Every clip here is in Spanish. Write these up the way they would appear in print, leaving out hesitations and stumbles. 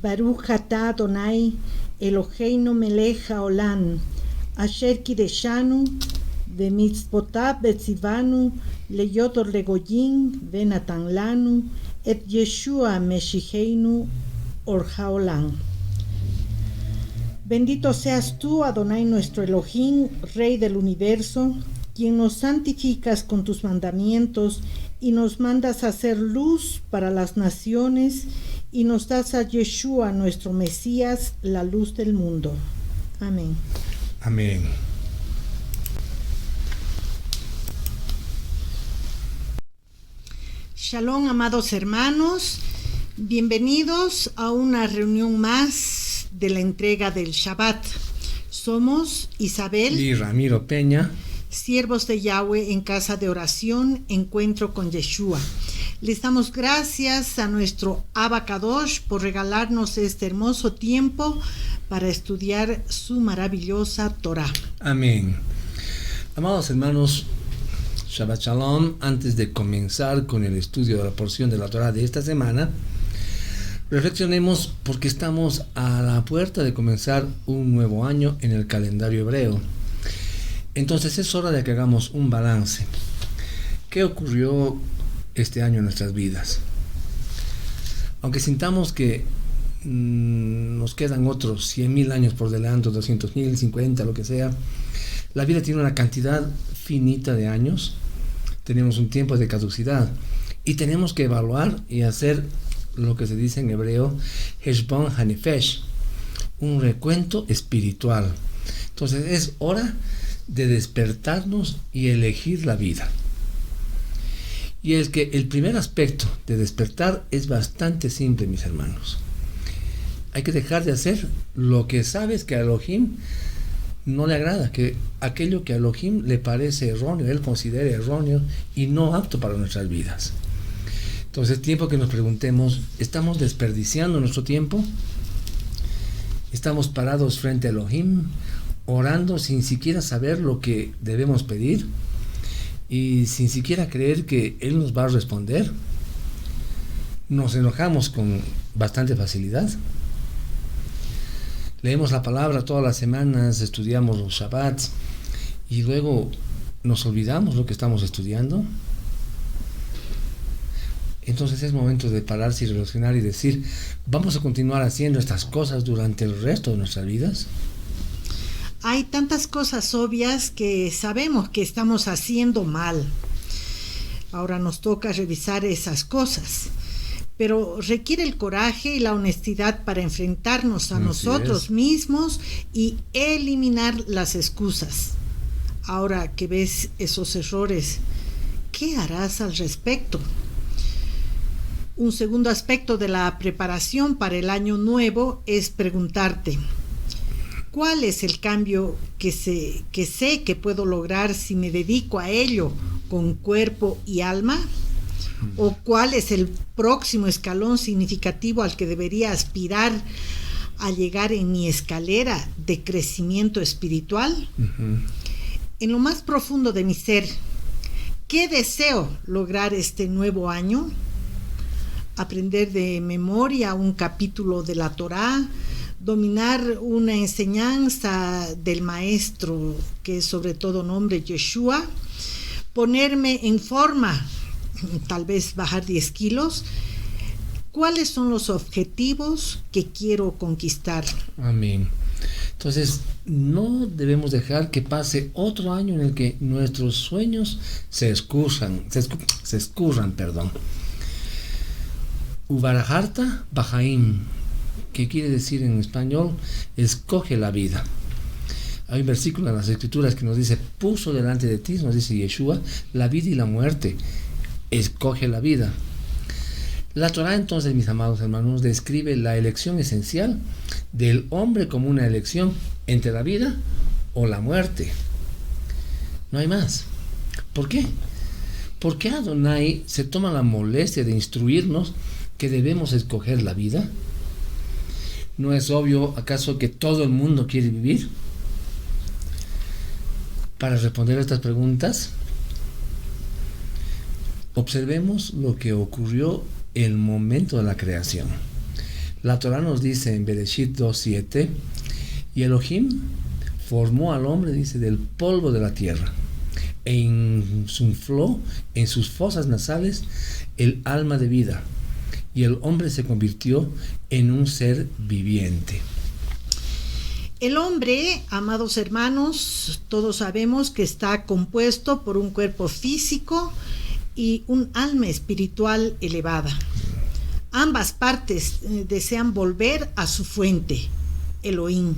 Baruch atah Adonai, Eloheinu melech haolam, asher kideshanu, v'mitzvotav betzivanu, leyot or legoyim, venatan lanu, et Yeshua Meshicheinu or haolam. Bendito seas tú, Adonai nuestro Elohim, Rey del universo, quien nos santificas con tus mandamientos y nos mandas a hacer luz para las naciones y nos das a Yeshua, nuestro Mesías, la luz del mundo. Amén. Amén. Shalom, amados hermanos. Bienvenidos a una reunión más de la entrega del Shabbat. Somos Isabel Y Ramiro Peña, siervos de Yahweh en casa de oración, encuentro con Yeshua. Les damos gracias a nuestro Abba Kadosh por regalarnos este hermoso tiempo para estudiar su maravillosa Torah. amén. Amados hermanos, Shabbat Shalom. Antes de comenzar con el estudio de la porción de la Torah de esta semana, reflexionemos porque estamos a la puerta de comenzar un nuevo año en el calendario hebreo. Entonces es hora de que hagamos un balance. ¿Qué ocurrió este año en nuestras vidas? Aunque sintamos que nos quedan otros 100,000 años por delante, 200,000, 50, lo que sea, la vida tiene una cantidad finita de años. Tenemos un tiempo de caducidad y tenemos que evaluar y hacer lo que se dice en hebreo Heshbon Hanefesh, un recuento espiritual. Entonces es hora de despertarnos y elegir la vida. Y es que el primer aspecto de despertar es bastante simple, mis hermanos. Hay que dejar de hacer lo que sabes que a Elohim no le agrada, que aquello que a Elohim le parece erróneo, él considera erróneo y no apto para nuestras vidas. Entonces es tiempo que nos preguntemos, ¿estamos desperdiciando nuestro tiempo? ¿Estamos parados frente a Elohim, orando sin siquiera saber lo que debemos pedir y sin siquiera creer que Él nos va a responder? ¿Nos enojamos con bastante facilidad? Leemos la palabra todas las semanas, estudiamos los Shabbats y luego nos olvidamos lo que estamos estudiando. Entonces es momento de pararse y reflexionar y decir, ¿vamos a continuar haciendo estas cosas durante el resto de nuestras vidas? Hay tantas cosas obvias que sabemos que estamos haciendo mal. Ahora nos toca revisar esas cosas. Pero requiere el coraje y la honestidad para enfrentarnos a nosotros mismos y eliminar las excusas. Ahora que ves esos errores, ¿qué harás al respecto? Un segundo aspecto de la preparación para el año nuevo es preguntarte, ¿cuál es el cambio que sé que puedo lograr si me dedico a ello con cuerpo y alma? ¿O cuál es el próximo escalón significativo al que debería aspirar a llegar en mi escalera de crecimiento espiritual? En lo más profundo de mi ser, ¿qué deseo lograr este nuevo año? Aprender de memoria un capítulo de la Torá, dominar una enseñanza del maestro que es sobre todo nombre Yeshua, ponerme en forma, tal vez bajar 10 kilos. ¿Cuáles son los objetivos que quiero conquistar? Amén. Entonces, no debemos dejar que pase otro año en el que nuestros sueños se escurran. Ubarajarta Bajaim, que quiere decir en español, escoge la vida. Hay un versículo en las Escrituras que nos dice, puso delante de ti, nos dice Yeshua, la vida y la muerte. Escoge la vida. La Torá, entonces, mis amados hermanos, describe la elección esencial del hombre como una elección entre la vida o la muerte. No hay más. ¿Por qué? ¿Por qué Adonai se toma la molestia de instruirnos que debemos escoger la vida? ¿No es obvio acaso que todo el mundo quiere vivir? Para responder a estas preguntas, observemos lo que ocurrió en el momento de la creación. La Torah nos dice en Bereshit 2:7, y Elohim formó al hombre, dice, del polvo de la tierra, e insufló en sus fosas nasales el alma de vida, y el hombre se convirtió en un ser viviente. El hombre, amados hermanos, todos sabemos que está compuesto por un cuerpo físico y un alma espiritual elevada. Ambas partes desean volver a su fuente, Elohim.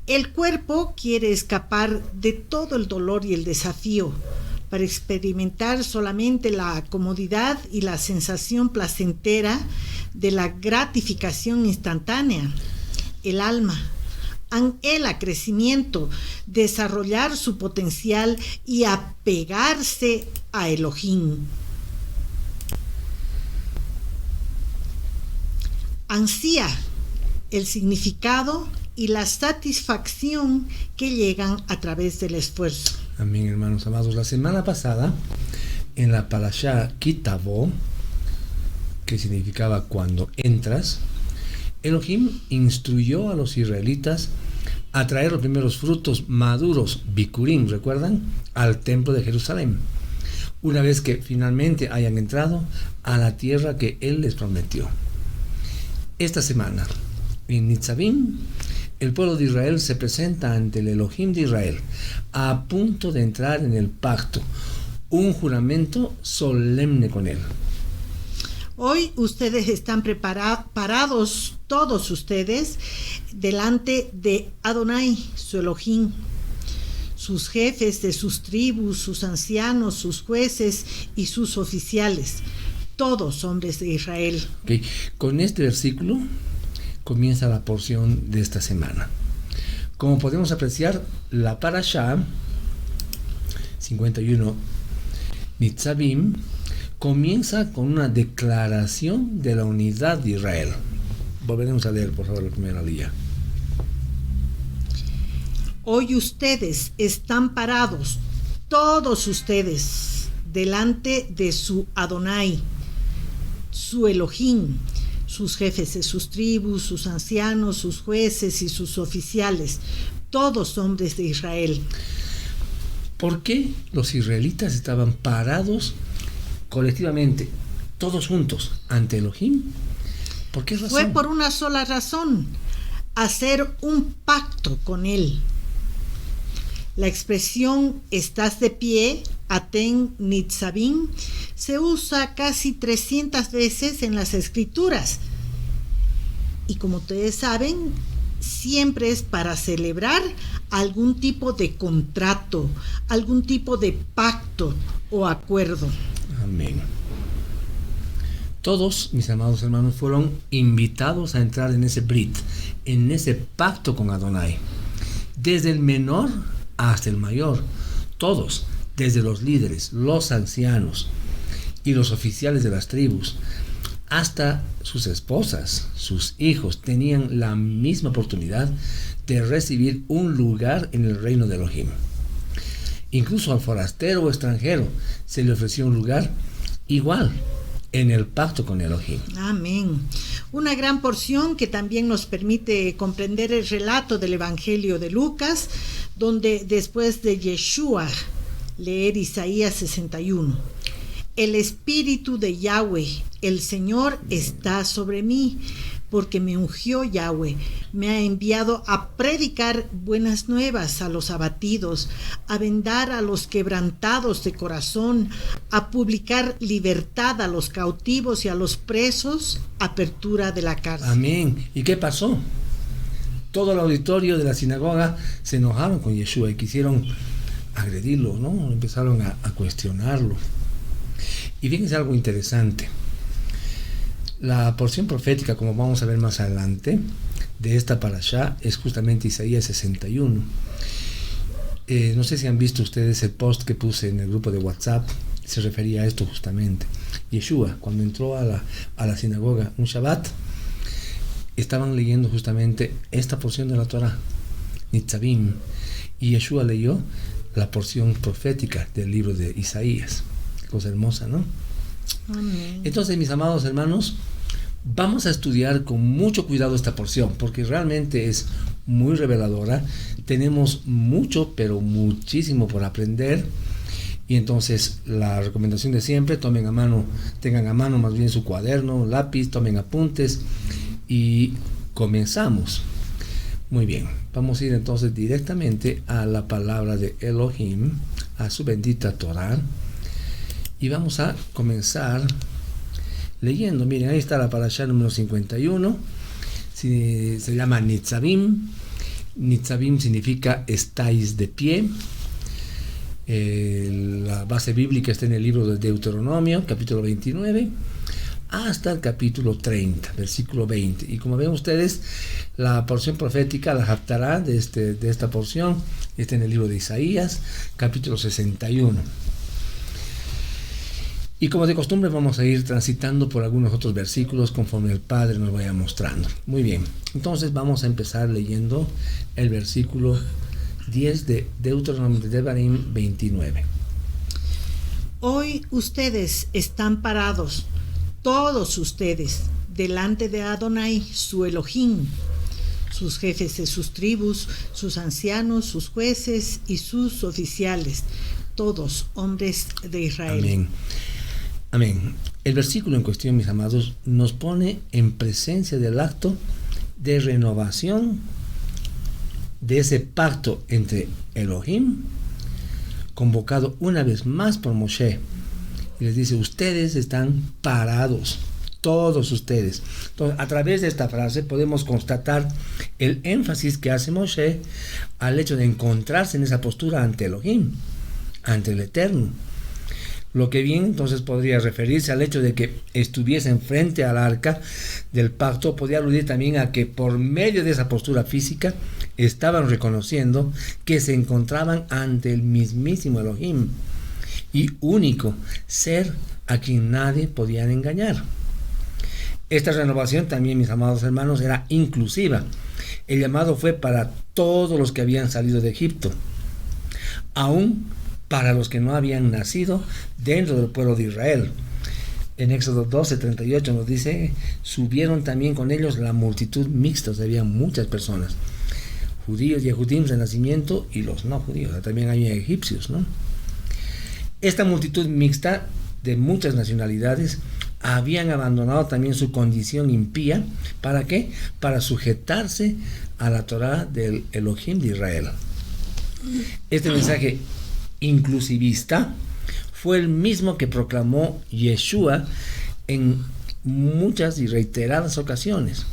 El cuerpo quiere escapar de todo el dolor y el desafío para experimentar solamente la comodidad y la sensación placentera de la gratificación instantánea. El alma anhela crecimiento, desarrollar su potencial y apegarse a Elohim. Ansía el significado y la satisfacción que llegan a través del esfuerzo. Amén, hermanos amados. La semana pasada, en la Parashá Kitavo, que significaba cuando entras, Elohim instruyó a los israelitas a traer los primeros frutos maduros, bikurim, ¿recuerdan?, al templo de Jerusalén, una vez que finalmente hayan entrado a la tierra que Él les prometió. Esta semana, en Nitzavim, el pueblo de Israel se presenta ante el Elohim de Israel, a punto de entrar en el pacto, un juramento solemne con Él. Hoy ustedes están parados, todos ustedes, delante de Adonai, su Elohim, sus jefes de sus tribus, sus ancianos, sus jueces y sus oficiales, todos hombres de Israel. Okay. Con este versículo comienza la porción de esta semana. Como podemos apreciar, la Parashá 51, Nitzavim, comienza con una declaración de la unidad de Israel. Volveremos a leer, por favor, la primera línea. Hoy ustedes están parados, todos ustedes, delante de su Adonai, su Elohim, sus jefes de sus tribus, sus ancianos, sus jueces y sus oficiales, todos hombres de Israel. ¿Por qué los israelitas estaban parados colectivamente, todos juntos, ante Elohim? ¿Por qué razón? Fue por una sola razón: hacer un pacto con Él. La expresión "estás de pie", Aten Nitzavim, se usa casi 300 veces en las Escrituras. Y como ustedes saben, siempre es para celebrar algún tipo de contrato, algún tipo de pacto o acuerdo. Amén. Todos, mis amados hermanos, fueron invitados a entrar en ese brit, en ese pacto con Adonai. Desde el menor hasta el mayor, todos, desde los líderes, los ancianos y los oficiales de las tribus, hasta sus esposas, sus hijos, tenían la misma oportunidad de recibir un lugar en el reino de Elohim. Incluso al forastero o extranjero se le ofreció un lugar igual en el pacto con Elohim. Amén. Una gran porción que también nos permite comprender el relato del Evangelio de Lucas, donde después de Yeshua, leer Isaías 61. El Espíritu de Yahweh, el Señor, está sobre mí, porque me ungió Yahweh, me ha enviado a predicar buenas nuevas a los abatidos, a vendar a los quebrantados de corazón, a publicar libertad a los cautivos y a los presos, apertura de la cárcel. Amén. ¿Y qué pasó? Todo el auditorio de la sinagoga se enojaron con Yeshua y quisieron agredirlo, ¿no? Empezaron a cuestionarlo. Y fíjense algo interesante. La porción profética, como vamos a ver más adelante, de esta parashá es justamente Isaías 61. No sé si han visto ustedes el post que puse en el grupo de WhatsApp, se refería a esto justamente. Yeshua, cuando entró a la sinagoga un Shabbat, estaban leyendo justamente esta porción de la Torah, Nitzavim, y Yeshua leyó la porción profética del libro de Isaías. Cosa hermosa, ¿no? Amén. Entonces, mis amados hermanos, Vamos a estudiar con mucho cuidado esta porción porque realmente es muy reveladora. Tenemos mucho, pero muchísimo por aprender. Y entonces la recomendación de siempre, tengan a mano más bien su cuaderno, lápiz, tomen apuntes y comenzamos. Muy bien, vamos a ir entonces directamente a la palabra de Elohim, a su bendita Torah, y vamos a comenzar leyendo. Miren, ahí está la parashá número 51, se llama Nitzavim. Nitzavim significa estáis de pie. La base bíblica está en el libro de Deuteronomio, capítulo 29, hasta el capítulo 30, versículo 20. Y como ven ustedes, la porción profética, la Haftará de esta porción, está en el libro de Isaías, capítulo 61. Y como de costumbre vamos a ir transitando por algunos otros versículos conforme el Padre nos vaya mostrando. Muy bien, entonces vamos a empezar leyendo el versículo 10 de Deuteronomio de Devarim 29. Hoy ustedes están parados, todos ustedes, delante de Adonai, su Elohim, sus jefes de sus tribus, sus ancianos, sus jueces y sus oficiales, todos hombres de Israel. Amén. Amén. El versículo en cuestión, mis amados, nos pone en presencia del acto de renovación de ese pacto entre Elohim, convocado una vez más por Moshe, y les dice: ustedes están parados, todos ustedes. Entonces, a través de esta frase podemos constatar el énfasis que hace Moshe al hecho de encontrarse en esa postura ante Elohim, ante el Eterno. Lo que bien entonces podría referirse al hecho de que estuviesen frente al arca del pacto, podría aludir también a que por medio de esa postura física estaban reconociendo que se encontraban ante el mismísimo Elohim y único ser a quien nadie podía engañar. Esta renovación también, mis amados hermanos, era inclusiva. El llamado fue para todos los que habían salido de Egipto, aún para los que no habían nacido dentro del pueblo de Israel. En Éxodo 12:38 nos dice: subieron también con ellos la multitud mixta, o sea, había muchas personas, judíos y ejudim de nacimiento y los no judíos, o sea, también había egipcios, ¿no? Esta multitud mixta de muchas nacionalidades habían abandonado también su condición impía. ¿Para qué? Para sujetarse a la Torá del Elohim de Israel. Este mensaje inclusivista fue el mismo que proclamó Yeshua en muchas y reiteradas ocasiones.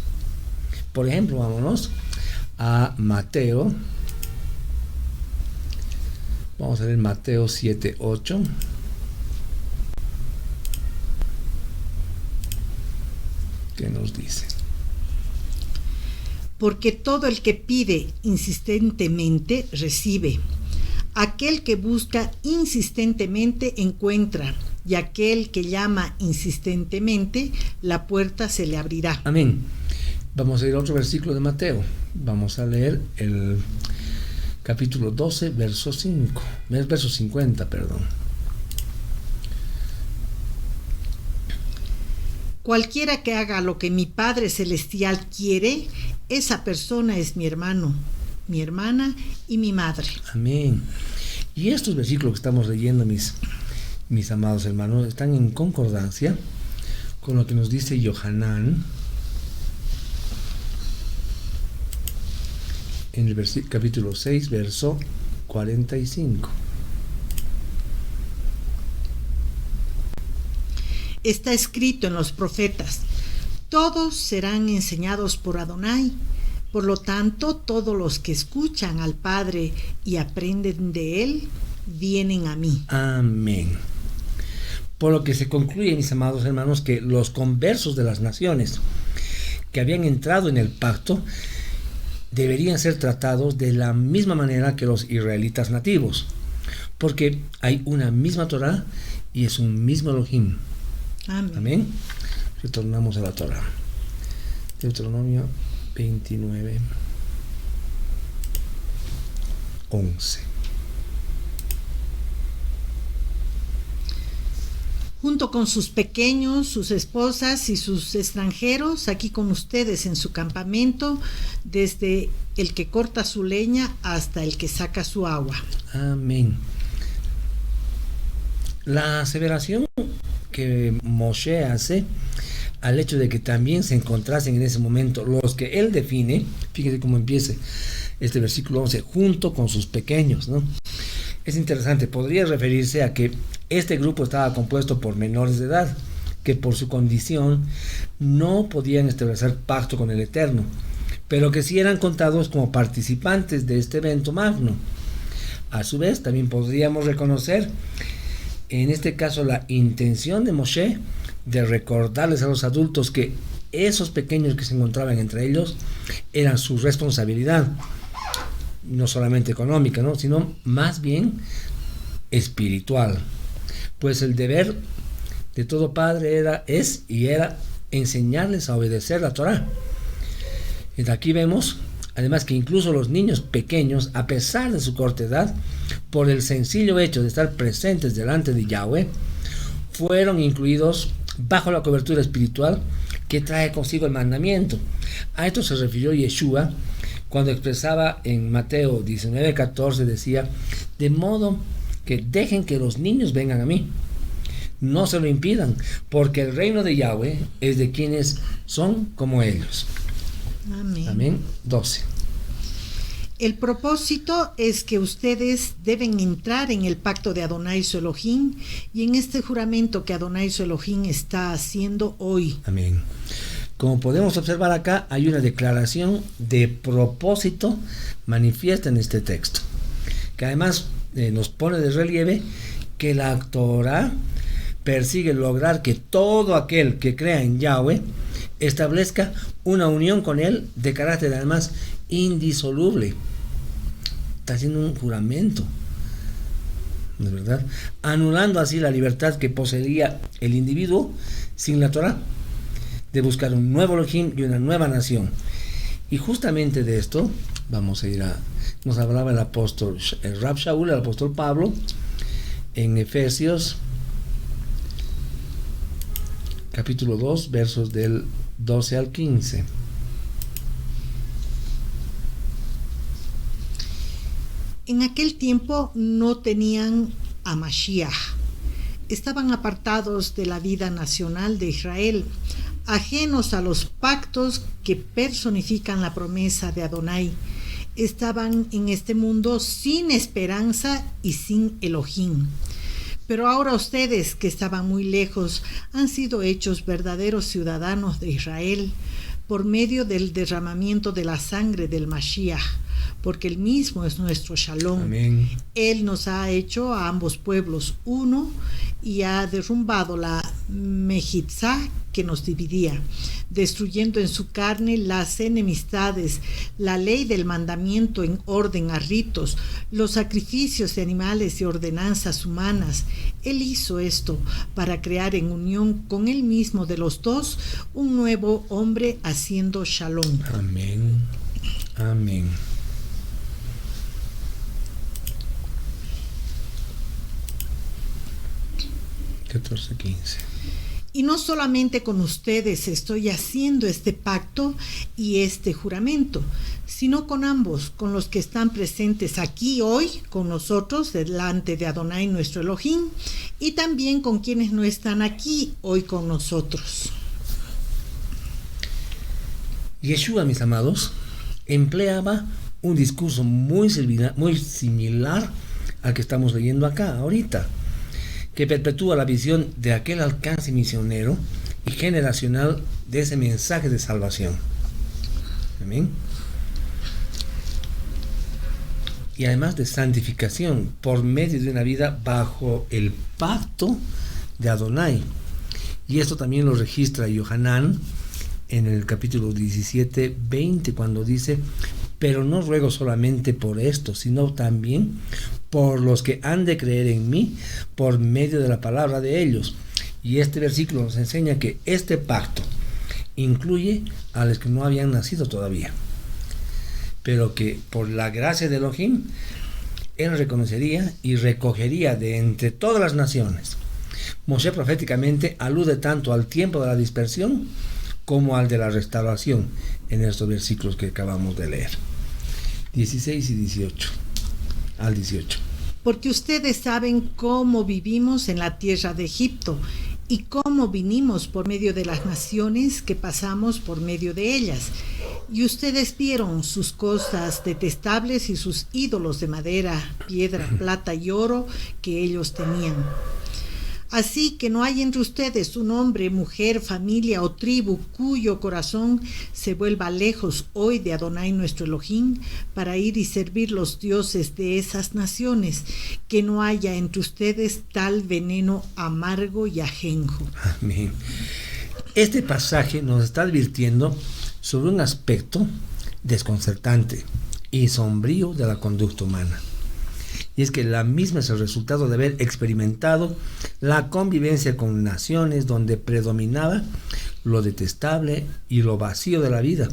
Por ejemplo, vámonos a Mateo. Vamos a ver Mateo 7:8. ¿Qué nos dice? Porque todo el que pide insistentemente recibe. Aquel que busca insistentemente encuentra, y aquel que llama insistentemente, la puerta se le abrirá. Amén. Vamos a ir a otro versículo de Mateo. Vamos a leer el capítulo 12, verso 50, perdón. Cualquiera que haga lo que mi Padre Celestial quiere, esa persona es mi hermano, mi hermana y mi madre. Amén. Y estos versículos que estamos leyendo, mis amados hermanos, están en concordancia con lo que nos dice Yohanan en el capítulo 6, verso 45. Está escrito en los profetas: todos serán enseñados por Adonai. Por lo tanto, todos los que escuchan al Padre y aprenden de Él, vienen a mí. Amén. Por lo que se concluye, mis amados hermanos, que los conversos de las naciones que habían entrado en el pacto deberían ser tratados de la misma manera que los israelitas nativos, porque hay una misma Torá y es un mismo Elohim. Amén. Amén. Retornamos a la Torá. Deuteronomio 29, 11. junto con sus pequeños, sus esposas y sus extranjeros, aquí con ustedes en su campamento, desde el que corta su leña hasta el que saca su agua. Amén. La aseveración que Moshe hace al hecho de que también se encontrasen en ese momento los que él define, fíjense cómo empieza este versículo 11, junto con sus pequeños, ¿no? Es interesante, podría referirse a que este grupo estaba compuesto por menores de edad, que por su condición no podían establecer pacto con el Eterno, pero que sí eran contados como participantes de este evento magno. A su vez, también podríamos reconocer en este caso la intención de Moshe de recordarles a los adultos que esos pequeños que se encontraban entre ellos eran su responsabilidad, no solamente económica, ¿no?, sino más bien espiritual, pues el deber de todo padre era enseñarles a obedecer la Torá. Y aquí vemos además que incluso los niños pequeños, a pesar de su corta edad, por el sencillo hecho de estar presentes delante de Yahweh, fueron incluidos bajo la cobertura espiritual que trae consigo el mandamiento. A esto se refirió Yeshua cuando expresaba en Mateo 19:14, decía: de modo que dejen que los niños vengan a mí, no se lo impidan, porque el reino de Yahweh es de quienes son como ellos. Amén. Amén. 12. El propósito es que ustedes deben entrar en el pacto de Adonai su Elohim y en este juramento que Adonai su Elohim está haciendo hoy. Amén. Como podemos observar acá, hay una declaración de propósito manifiesta en este texto, que además nos pone de relieve que la Torá persigue lograr que todo aquel que crea en Yahweh establezca una unión con él de carácter además indisoluble. Está haciendo un juramento, ¿no es verdad?, anulando así la libertad que poseía el individuo sin la Torá, de buscar un nuevo Elohim y una nueva nación. Y justamente de esto vamos a ir nos hablaba el apóstol, el Rab Shaul, el apóstol Pablo, en Efesios capítulo 2, versos del 12 al 15. En aquel tiempo no tenían a Mashiach. Estaban apartados de la vida nacional de Israel, ajenos a los pactos que personifican la promesa de Adonai. Estaban en este mundo sin esperanza y sin Elohim. Pero ahora ustedes, que estaban muy lejos, han sido hechos verdaderos ciudadanos de Israel por medio del derramamiento de la sangre del Mashiach, porque él mismo es nuestro Shalom. Amén. Él nos ha hecho a ambos pueblos uno y ha derrumbado la Mejitzá que nos dividía, destruyendo en su carne las enemistades, la ley del mandamiento en orden a ritos, los sacrificios de animales y ordenanzas humanas. Él hizo esto para crear en unión con él mismo de los dos un nuevo hombre haciendo Shalom. Amén. Amén. Y no solamente con ustedes estoy haciendo este pacto y este juramento, sino con ambos, con los que están presentes aquí hoy con nosotros delante de Adonai nuestro Elohim, y también con quienes no están aquí hoy con nosotros. Yeshua, mis amados, empleaba un discurso muy similar al que estamos leyendo acá ahorita, que perpetúa la visión de aquel alcance misionero y generacional de ese mensaje de salvación. Amén. Y además de santificación por medio de una vida bajo el pacto de Adonai. Y esto también lo registra Yohanan en el capítulo 17, 20, cuando dice: pero no ruego solamente por esto, sino también por los que han de creer en mí por medio de la palabra de ellos. Y este versículo nos enseña que este pacto incluye a los que no habían nacido todavía, pero que por la gracia de Elohim él reconocería y recogería de entre todas las naciones, Moshe proféticamente alude tanto al tiempo de la dispersión como al de la restauración en estos versículos que acabamos de leer. 16 y 18 al 18. Porque ustedes saben cómo vivimos en la tierra de Egipto y cómo vinimos por medio de las naciones que pasamos por medio de ellas. Y ustedes vieron sus cosas detestables y sus ídolos de madera, piedra, plata y oro que ellos tenían. Así que no hay entre ustedes un hombre, mujer, familia o tribu cuyo corazón se vuelva lejos hoy de Adonai nuestro Elohim para ir y servir los dioses de esas naciones, que no haya entre ustedes tal veneno amargo y ajenjo. Amén. Este pasaje nos está advirtiendo sobre un aspecto desconcertante y sombrío de la conducta humana. Y es que la misma es el resultado de haber experimentado la convivencia con naciones donde predominaba lo detestable y lo vacío de la vida.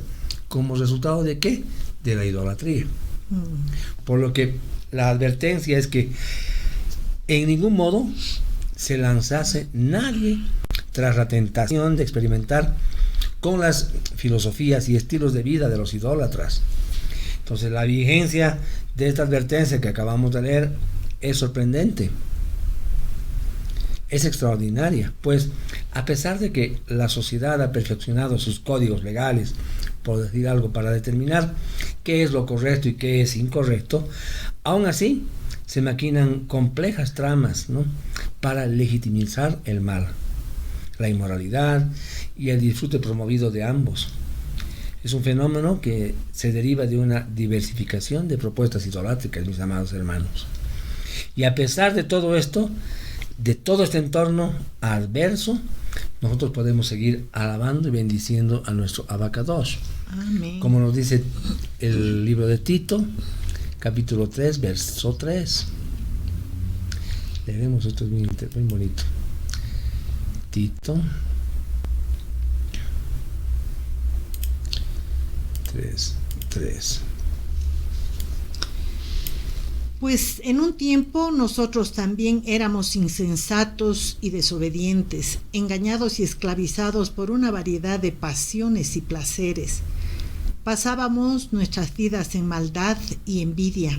¿Como resultado de qué? De la idolatría. Por lo que la advertencia es que en ningún modo se lanzase nadie tras la tentación de experimentar con las filosofías y estilos de vida de los idólatras. Entonces la vigencia de esta advertencia que acabamos de leer es sorprendente, es extraordinaria, pues a pesar de que la sociedad ha perfeccionado sus códigos legales, por decir algo, para determinar qué es lo correcto y qué es incorrecto, aún así se maquinan complejas tramas, ¿no?, para legitimizar el mal, la inmoralidad y el disfrute promovido de ambos. Es un fenómeno que se deriva de una diversificación de propuestas idolátricas, mis amados hermanos. Y a pesar de todo esto, de todo este entorno adverso, nosotros podemos seguir alabando y bendiciendo a nuestro Abacadosh. Amén. Como nos dice el libro de Tito, capítulo 3, verso 3. Leeremos, esto es muy bonito. Tito 3. Pues en un tiempo nosotros también éramos insensatos y desobedientes, engañados y esclavizados por una variedad de pasiones y placeres. Pasábamos nuestras vidas en maldad y envidia.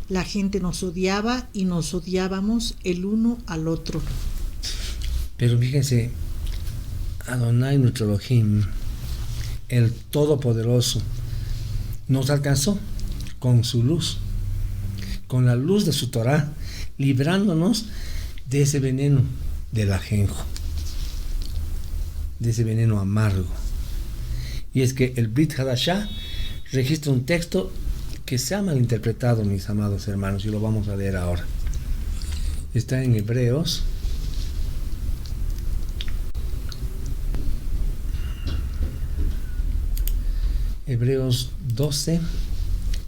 La gente nos odiaba y nos odiábamos el uno al otro. Pero fíjense, Adonai nuestro Elohim, el Todopoderoso, nos alcanzó con su luz, con la luz de su Torah, librándonos de ese veneno del ajenjo, de ese veneno amargo. Y es que el Brit Hadashah registra un texto que se ha malinterpretado, mis amados hermanos, y lo vamos a leer ahora. Está en Hebreos Hebreos 12,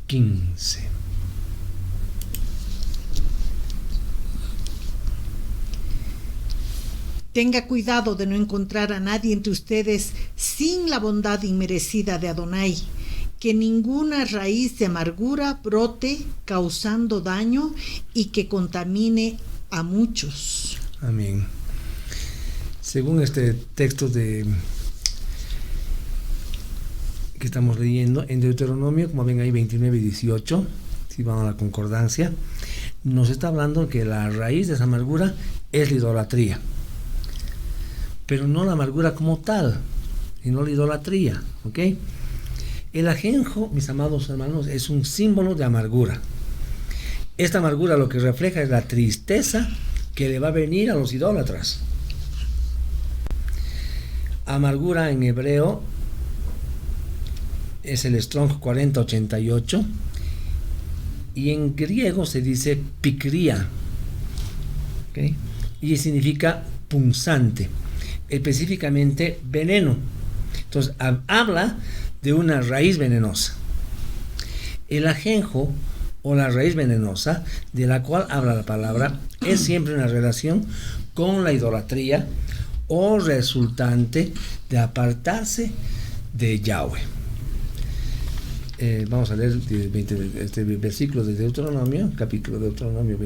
15. Tenga cuidado de no encontrar a nadie entre ustedes sin la bondad inmerecida de Adonai, que ninguna raíz de amargura brote causando daño y que contamine a muchos. Amén. Según este texto que estamos leyendo en Deuteronomio, como ven ahí 29 y 18, si vamos a la concordancia, nos está hablando que la raíz de esa amargura es la idolatría, pero no la amargura como tal, sino la idolatría, ¿ok? El ajenjo, mis amados hermanos, es un símbolo de amargura. Esta amargura lo que refleja es la tristeza que le va a venir a los idólatras. Amargura en hebreo es el Strong 4088 y en griego se dice pikria, ¿okay? Y significa punzante, específicamente veneno. Entonces habla de una raíz venenosa. El ajenjo o la raíz venenosa de la cual habla la palabra es siempre una relación con la idolatría o resultante de apartarse de Yahweh. Vamos a leer este versículo de Deuteronomio, capítulo de Deuteronomio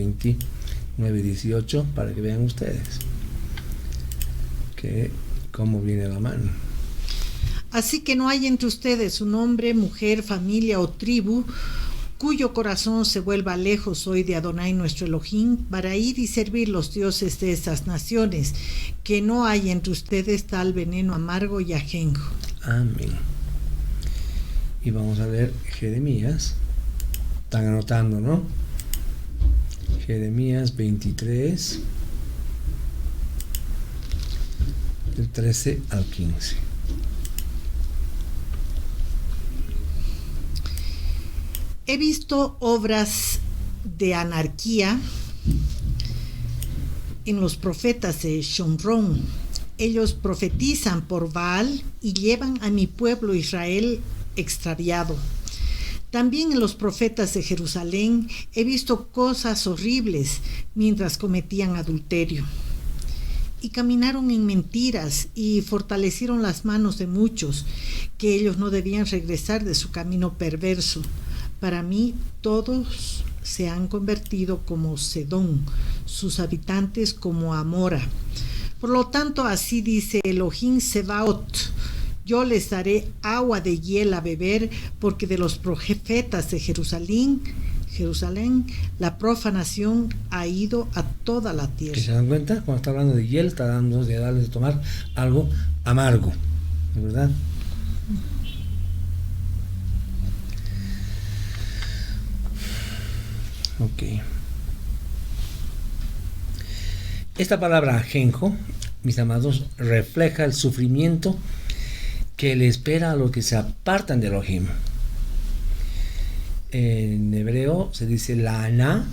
29-18, para que vean ustedes. que cómo viene la mano. Así que no hay entre ustedes un hombre, mujer, familia o tribu cuyo corazón se vuelva lejos hoy de Adonai nuestro Elohim para ir y servir los dioses de estas naciones, que no hay entre ustedes tal veneno amargo y ajenjo. Amén. Y vamos a leer Jeremías. Están anotando, ¿no? Jeremías 23, del 13 al 15. He visto obras de anarquía en los profetas de Shomrón. Ellos profetizan por Baal y llevan a mi pueblo Israel extraviado. También en los profetas de Jerusalén he visto cosas horribles mientras cometían adulterio. Y caminaron en mentiras y fortalecieron las manos de muchos, que ellos no debían regresar de su camino perverso. Para mí todos se han convertido como Sedón, sus habitantes como Amora. Por lo tanto, así dice Elohim Sebaot: yo les daré agua de hiel a beber, porque de los profetas de Jerusalén, la profanación ha ido a toda la tierra. ¿Que se dan cuenta? Cuando está hablando de hiel, está dando de darles de tomar algo amargo, ¿verdad? Ok. Esta palabra ajenjo, mis amados, refleja el sufrimiento que le espera a los que se apartan de Elohim. En hebreo se dice la aná,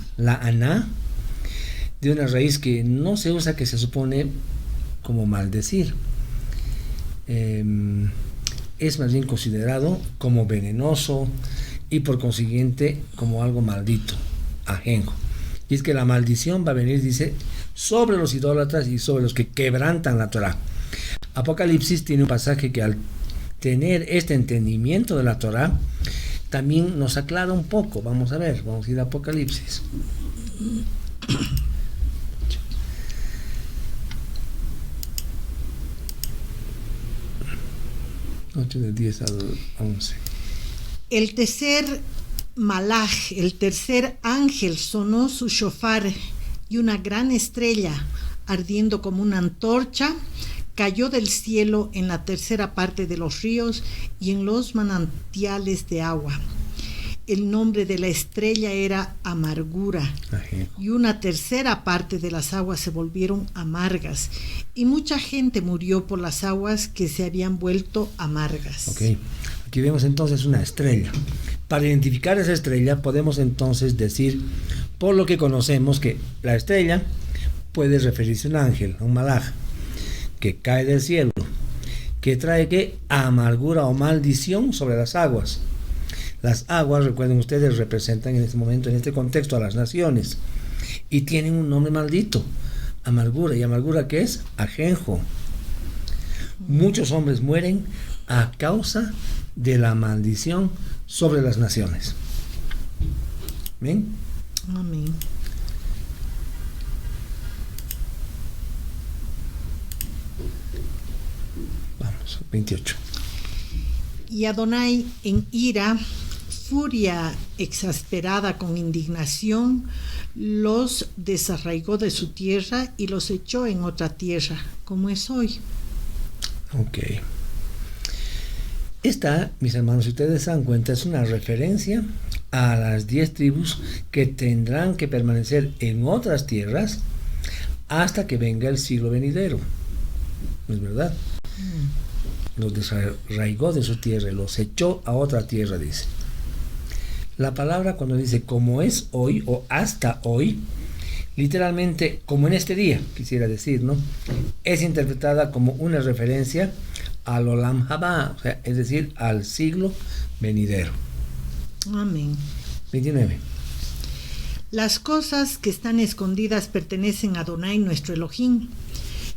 de una raíz que no se usa, que se supone como maldecir. Es más bien considerado como venenoso y por consiguiente como algo maldito, ajenjo. Y es que la maldición va a venir, dice, sobre los idólatras y sobre los que quebrantan la Torá. Apocalipsis tiene un pasaje que al tener este entendimiento de la Torá también nos aclara un poco. Vamos a ver, vamos a ir a Apocalipsis. 8 del 10 al 11. El tercer malaj, el tercer ángel, sonó su shofar y una gran estrella, ardiendo como una antorcha, cayó del cielo en la tercera parte de los ríos y en los manantiales de agua. El nombre de la estrella era Amargura, y una tercera parte de las aguas se volvieron amargas, y mucha gente murió por las aguas que se habían vuelto amargas. Okay. Aquí vemos entonces una estrella. Para identificar esa estrella podemos entonces decir, por lo que conocemos, que la estrella puede referirse a un ángel, a un malaj, que cae del cielo, que trae ¿qué? Amargura o maldición sobre las aguas. Las aguas, recuerden ustedes, representan en este momento, en este contexto, a las naciones, y tienen un nombre maldito, amargura. ¿Y amargura qué es? Ajenjo. Muchos hombres mueren a causa de la maldición sobre las naciones. ¿Ven? Amén. Vamos, 28. Y Adonai, en ira, furia exasperada con indignación, los desarraigó de su tierra y los echó en otra tierra, como es hoy. Ok. Esta, mis hermanos, si ustedes se dan cuenta, es una referencia a las 10 tribus que tendrán que permanecer en otras tierras hasta que venga el siglo venidero. ¿No es verdad? Los desarraigó de su tierra y los echó a otra tierra, dice. La palabra cuando dice como es hoy o hasta hoy, literalmente como en este día, quisiera decir, ¿no? Es interpretada como una referencia al Olam Haba, o sea, es decir, al siglo venidero. Amén. 29. Las cosas que están escondidas pertenecen a Adonai nuestro Elohim,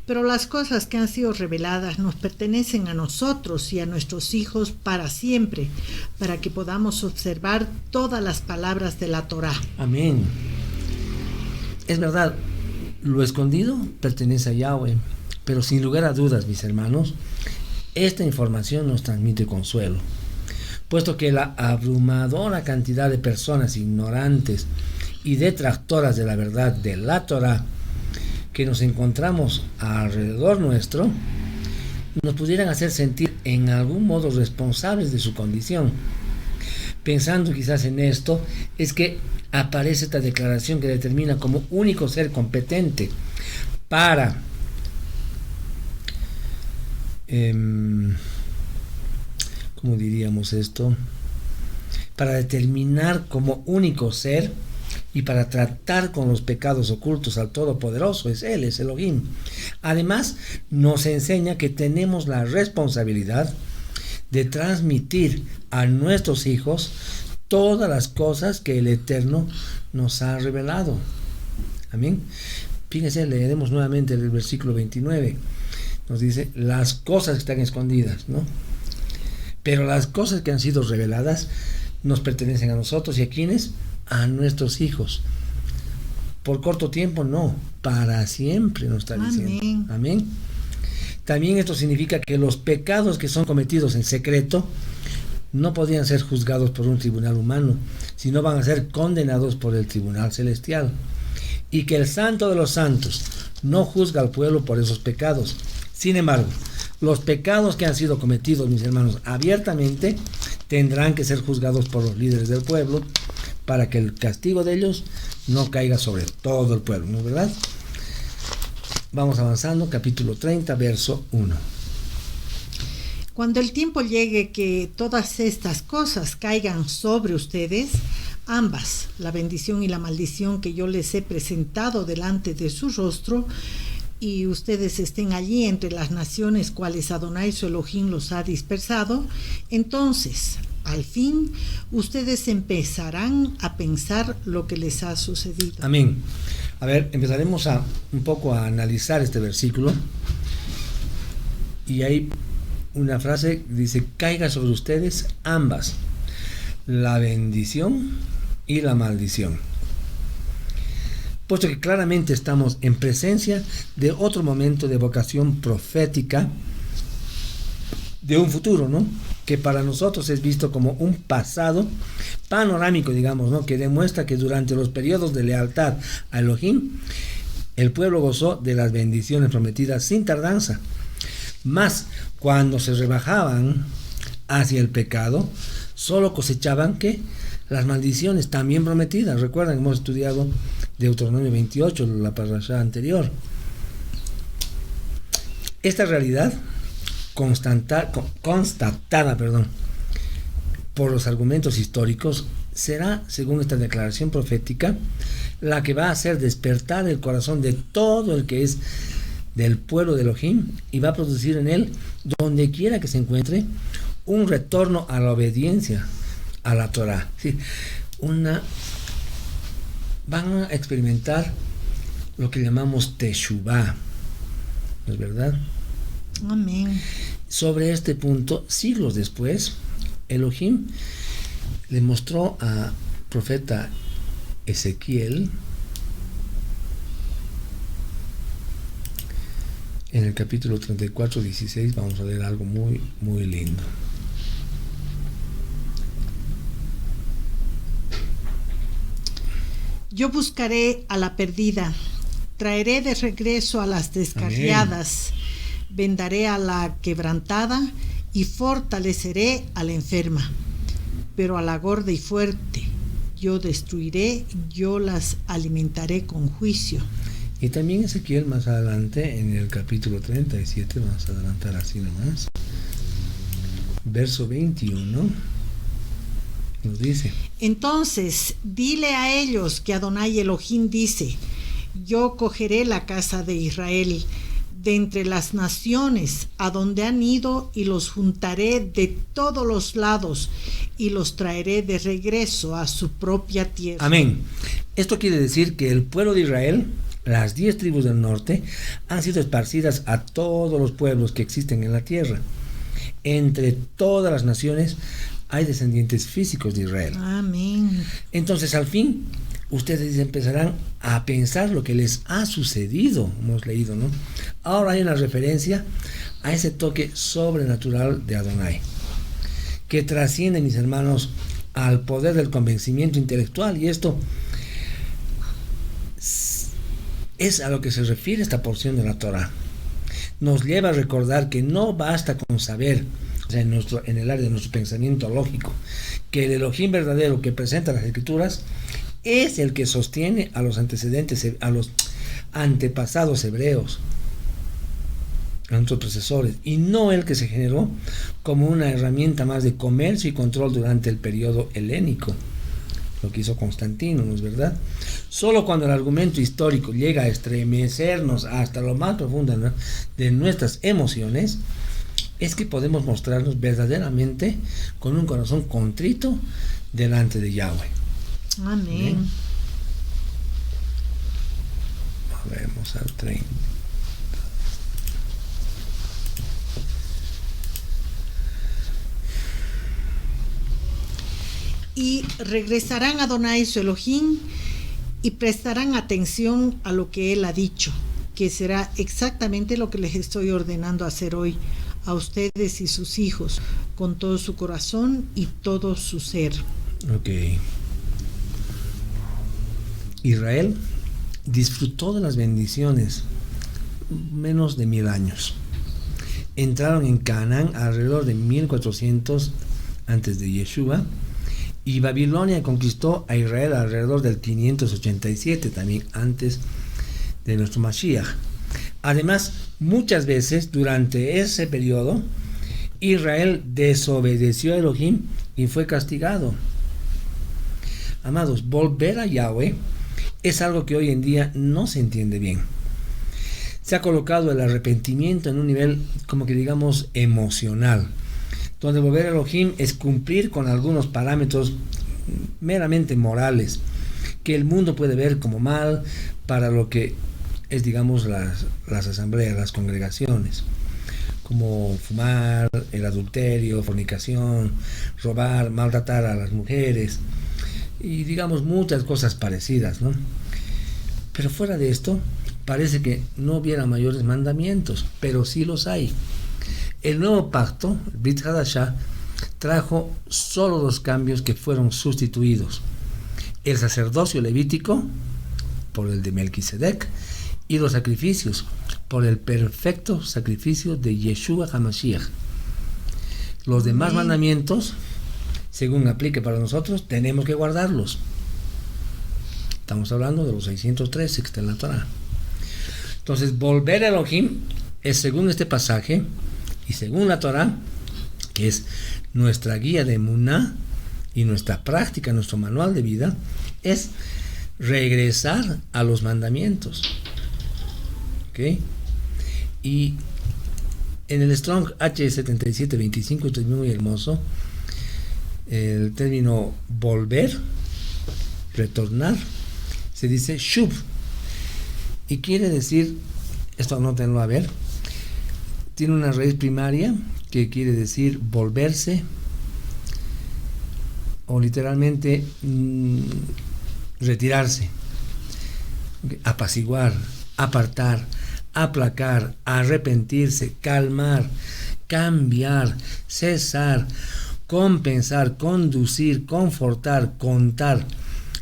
pero las cosas que han sido reveladas nos pertenecen a nosotros y a nuestros hijos para siempre, para que podamos observar todas las palabras de la Torá. Amén. Es verdad, lo escondido pertenece a Yahweh, pero sin lugar a dudas, mis hermanos, esta información nos transmite consuelo, puesto que la abrumadora cantidad de personas ignorantes y detractoras de la verdad de la Torá que nos encontramos alrededor nuestro, nos pudieran hacer sentir en algún modo responsables de su condición. Pensando quizás en esto, es que aparece esta declaración que determina como único ser competente para ¿cómo diríamos esto? Para determinar como único ser y para tratar con los pecados ocultos al Todopoderoso, es Él, es Elohim. Además, nos enseña que tenemos la responsabilidad de transmitir a nuestros hijos todas las cosas que el Eterno nos ha revelado. Amén. Fíjense, leeremos nuevamente el versículo 29. Nos dice, las cosas que están escondidas, ¿no? Pero las cosas que han sido reveladas nos pertenecen a nosotros. ¿Y a quiénes? A nuestros hijos. Por corto tiempo, no, para siempre nos está diciendo. Amén. También esto significa que los pecados que son cometidos en secreto no podían ser juzgados por un tribunal humano, sino van a ser condenados por el tribunal celestial. Y que el Santo de los Santos no juzga al pueblo por esos pecados. Sin embargo, los pecados que han sido cometidos, mis hermanos, abiertamente, tendrán que ser juzgados por los líderes del pueblo para que el castigo de ellos no caiga sobre todo el pueblo, ¿no es verdad? Vamos avanzando, capítulo 30, verso 1. Cuando el tiempo llegue que todas estas cosas caigan sobre ustedes, ambas, la bendición y la maldición que yo les he presentado delante de su rostro, y ustedes estén allí entre las naciones cuales Adonai su Elohim los ha dispersado, entonces, al fin, ustedes empezarán a pensar lo que les ha sucedido. Amén. A ver, empezaremos un poco a analizar este versículo. Y hay una frase que dice, caiga sobre ustedes ambas, la bendición y la maldición. Puesto que claramente estamos en presencia de otro momento de vocación profética de un futuro, ¿no? Que para nosotros es visto como un pasado panorámico, digamos, ¿no? Que demuestra que durante los periodos de lealtad a Elohim, el pueblo gozó de las bendiciones prometidas sin tardanza. Mas, cuando se rebajaban hacia el pecado, solo cosechaban ¿qué? Las maldiciones también prometidas. Recuerdan que hemos estudiado Deuteronomio 28, la parashá anterior. Esta realidad constatada por los argumentos históricos será, según esta declaración profética, la que va a hacer despertar el corazón de todo el que es del pueblo de Elohim y va a producir en él, donde quiera que se encuentre, un retorno a la obediencia a la Torá. Sí, van a experimentar lo que llamamos Teshuvah, ¿no es verdad? Amén. Sobre este punto, siglos después, Elohim le mostró a profeta Ezequiel en el capítulo 34, 16, vamos a leer algo muy, muy lindo. Yo buscaré a la perdida, traeré de regreso a las descarriadas, vendaré a la quebrantada y fortaleceré a la enferma, pero a la gorda y fuerte yo destruiré, yo las alimentaré con juicio. Y también Ezequiel más adelante, en el capítulo 37, vamos a adelantar así nomás, verso 21, nos dice: entonces dile a ellos que Adonai Elohim dice: yo cogeré la casa de Israel de entre las naciones a donde han ido y los juntaré de todos los lados y los traeré de regreso a su propia tierra. Amén. Esto quiere decir que el pueblo de Israel, las 10 tribus del norte, han sido esparcidas a todos los pueblos que existen en la tierra. Entre todas las naciones hay descendientes físicos de Israel. Amén. Entonces, al fin, ustedes empezarán a pensar lo que les ha sucedido, hemos leído, ¿no? Ahora hay una referencia a ese toque sobrenatural de Adonai, que trasciende, mis hermanos, al poder del convencimiento intelectual, y esto es a lo que se refiere esta porción de la Torá. Nos lleva a recordar que no basta con saber, o sea, en el área de nuestro pensamiento lógico, que el Elohim verdadero que presenta las Escrituras es el que sostiene a los antecedentes, a los antepasados hebreos, a nuestros predecesores, y no el que se generó como una herramienta más de comercio y control durante el periodo helénico, lo que hizo Constantino, ¿no es verdad? Solo cuando el argumento histórico llega a estremecernos hasta lo más profundo, ¿no?, de nuestras emociones, es que podemos mostrarnos verdaderamente con un corazón contrito delante de Yahweh. Amén. Bien. Vamos al 30. Y regresarán a Adonai su Elohim y prestarán atención a lo que él ha dicho, que será exactamente lo que les estoy ordenando hacer hoy a ustedes y sus hijos, con todo su corazón y todo su ser. Ok. Israel disfrutó de las bendiciones menos de 1000 años. Entraron en Canaán alrededor de 1400 antes de Yeshua, y Babilonia conquistó a Israel alrededor del 587, también antes de nuestro Mashiach. Además, muchas veces durante ese periodo, Israel desobedeció a Elohim y fue castigado. Amados, volver a Yahweh es algo que hoy en día no se entiende bien. Se ha colocado el arrepentimiento en un nivel, como que digamos, emocional, donde volver a Elohim es cumplir con algunos parámetros meramente morales, que el mundo puede ver como mal para lo que es, digamos, las asambleas, las congregaciones, como fumar, el adulterio, fornicación, robar, maltratar a las mujeres, y digamos muchas cosas parecidas, ¿no? Pero fuera de esto, parece que no hubiera mayores mandamientos, pero sí los hay. El nuevo pacto, el Brit Hadashah, trajo solo dos cambios que fueron sustituidos: el sacerdocio levítico por el de Melquisedec, y los sacrificios por el perfecto sacrificio de Yeshua HaMashiach. Los demás mandamientos, según aplique para nosotros, tenemos que guardarlos. Estamos hablando de los 613 que está en la Torah. Entonces, volver a Elohim es, según este pasaje y según la Torah, que es nuestra guía de Emuná y nuestra práctica, nuestro manual de vida, es regresar a los mandamientos. ¿Ok? Y en el Strong H7725, esto es muy hermoso, el término volver, retornar, se dice shuv, y quiere decir, esto anótenlo a ver, tiene una raíz primaria que quiere decir volverse, o literalmente retirarse, apaciguar, apartar, aplacar, arrepentirse, calmar, cambiar, cesar, compensar, conducir, confortar, contar,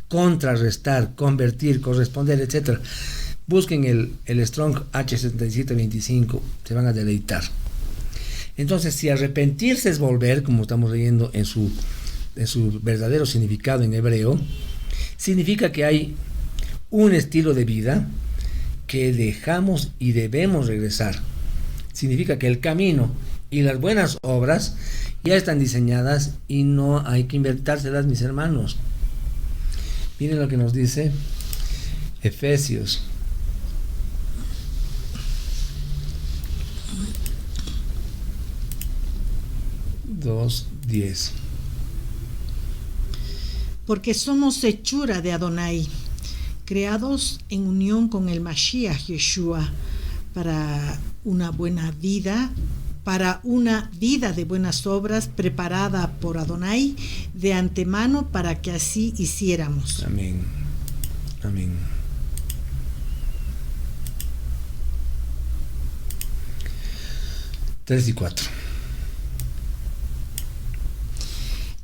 contrarrestar, convertir, corresponder, etc. Busquen el Strong H7725, se van a deleitar. Entonces, si arrepentirse es volver, como estamos leyendo en su verdadero significado en hebreo, significa que hay un estilo de vida que dejamos y debemos regresar. Significa que el camino y las buenas obras ya están diseñadas y no hay que inventárselas, mis hermanos. Miren lo que nos dice Efesios 2:10. Porque somos hechura de Adonai, creados en unión con el Mashiach Yeshua, para una buena vida, para una vida de buenas obras preparada por Adonai de antemano para que así hiciéramos. Amén. Amén. Tres y 4.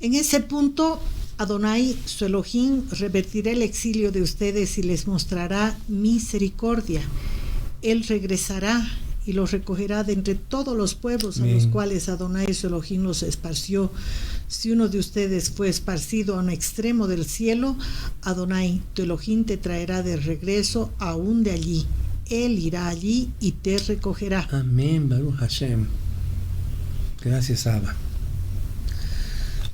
En ese punto, Adonai, su Elohim, revertirá el exilio de ustedes y les mostrará misericordia. Él regresará y los recogerá de entre todos los pueblos a los cuales Adonai, su Elohim, los esparció. Si uno de ustedes fue esparcido a un extremo del cielo, Adonai, tu Elohim, te traerá de regreso aún de allí. Él irá allí y te recogerá. Amén, Baruch Hashem. Gracias, Abba.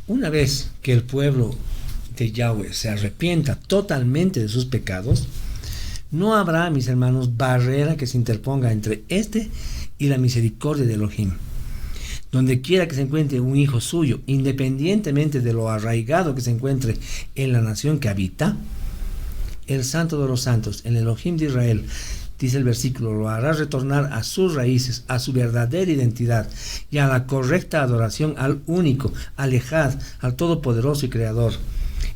Una vez que el pueblo de Yahweh se arrepienta totalmente de sus pecados, no habrá, mis hermanos, barrera que se interponga entre este y la misericordia de Elohim. Donde quiera que se encuentre un hijo suyo, independientemente de lo arraigado que se encuentre en la nación que habita, el Santo de los Santos, el Elohim de Israel, dice el versículo, lo hará retornar a sus raíces, a su verdadera identidad y a la correcta adoración al único, al Ejad, al Todopoderoso y Creador.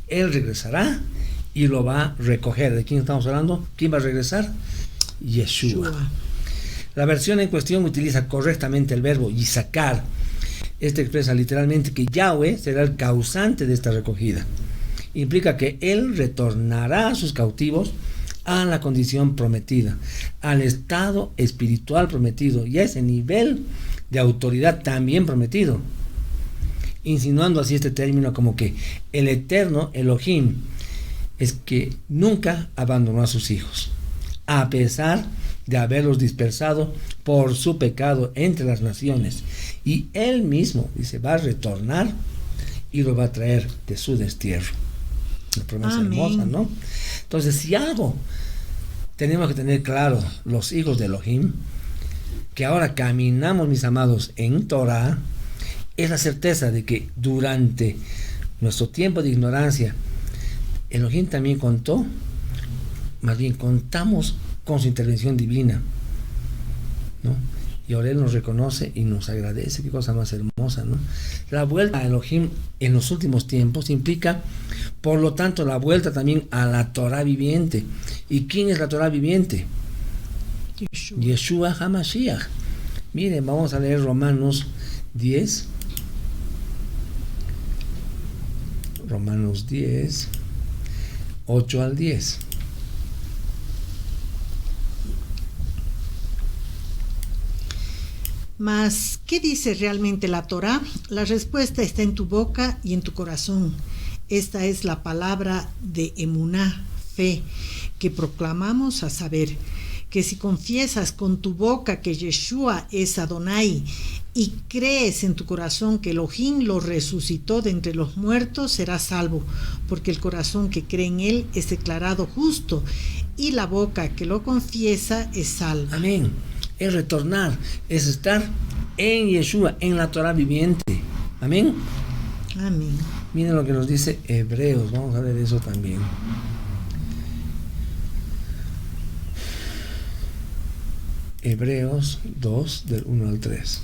Él regresará y lo va a recoger. ¿De quién estamos hablando? ¿Quién va a regresar? Yeshua. La versión en cuestión utiliza correctamente el verbo yisacar. Este expresa literalmente que Yahweh será el causante de esta recogida. Implica que Él retornará a sus cautivos a la condición prometida, al estado espiritual prometido y a ese nivel de autoridad también prometido, insinuando así este término como que el eterno Elohim es que nunca abandonó a sus hijos, a pesar de haberlos dispersado por su pecado entre las naciones, y Él mismo, dice, va a retornar y lo va a traer de su destierro. Una promesa hermosa, ¿no? Entonces, si algo tenemos que tener claro los hijos de Elohim, que ahora caminamos, mis amados, en Torah, es la certeza de que durante nuestro tiempo de ignorancia, Elohim también contó, más bien contamos con su intervención divina, ¿no? Y ahora Él nos reconoce y nos agradece. Qué cosa más hermosa, ¿no? La vuelta a Elohim en los últimos tiempos implica, por lo tanto, la vuelta también a la Torah viviente. ¿Y quién es la Torah viviente? Yeshua HaMashiach. Miren, vamos a leer Romanos 10. Romanos 10, 8 al 10. Mas, ¿qué dice realmente la Torá? La respuesta está en tu boca y en tu corazón. Esta es la palabra de emuná, fe, que proclamamos, a saber, que si confiesas con tu boca que Yeshua es Adonai y crees en tu corazón que Elohim lo resucitó de entre los muertos, serás salvo, porque el corazón que cree en Él es declarado justo y la boca que lo confiesa es salva. Amén. Es retornar, es estar en Yeshua, en la Torah viviente. Amén. Amén. Miren lo que nos dice Hebreos, vamos a ver eso también. Hebreos 2, del 1 al 3.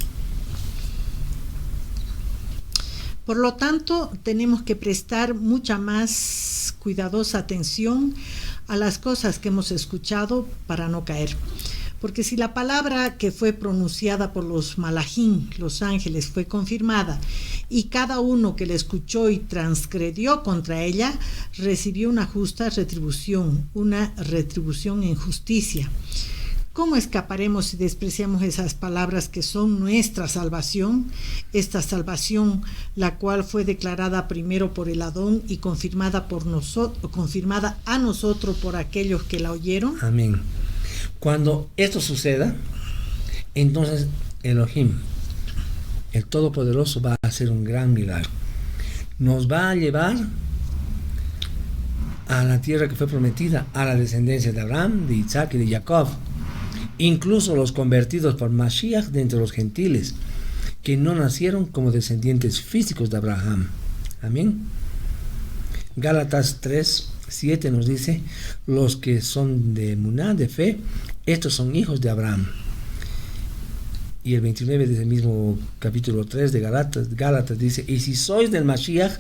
Por lo tanto, tenemos que prestar mucha más cuidadosa atención a las cosas que hemos escuchado para no caer. Porque si la palabra que fue pronunciada por los malajim, los ángeles, fue confirmada, y cada uno que la escuchó y transgredió contra ella, recibió una justa retribución, una retribución en justicia. ¿Cómo escaparemos si despreciamos esas palabras que son nuestra salvación? Esta salvación, la cual fue declarada primero por el Adón y confirmada por nosotros, confirmada a nosotros por aquellos que la oyeron. Amén. Cuando esto suceda, entonces Elohim, el Todopoderoso, va a hacer un gran milagro. Nos va a llevar a la tierra que fue prometida, a la descendencia de Abraham, de Isaac y de Jacob. Incluso los convertidos por Mashiach de entre los gentiles, que no nacieron como descendientes físicos de Abraham. Amén. Gálatas 3, 7 nos dice, los que son de emuná, de fe, estos son hijos de Abraham. Y el 29 de ese mismo capítulo 3 de Gálatas dice, y si sois del Mashiach,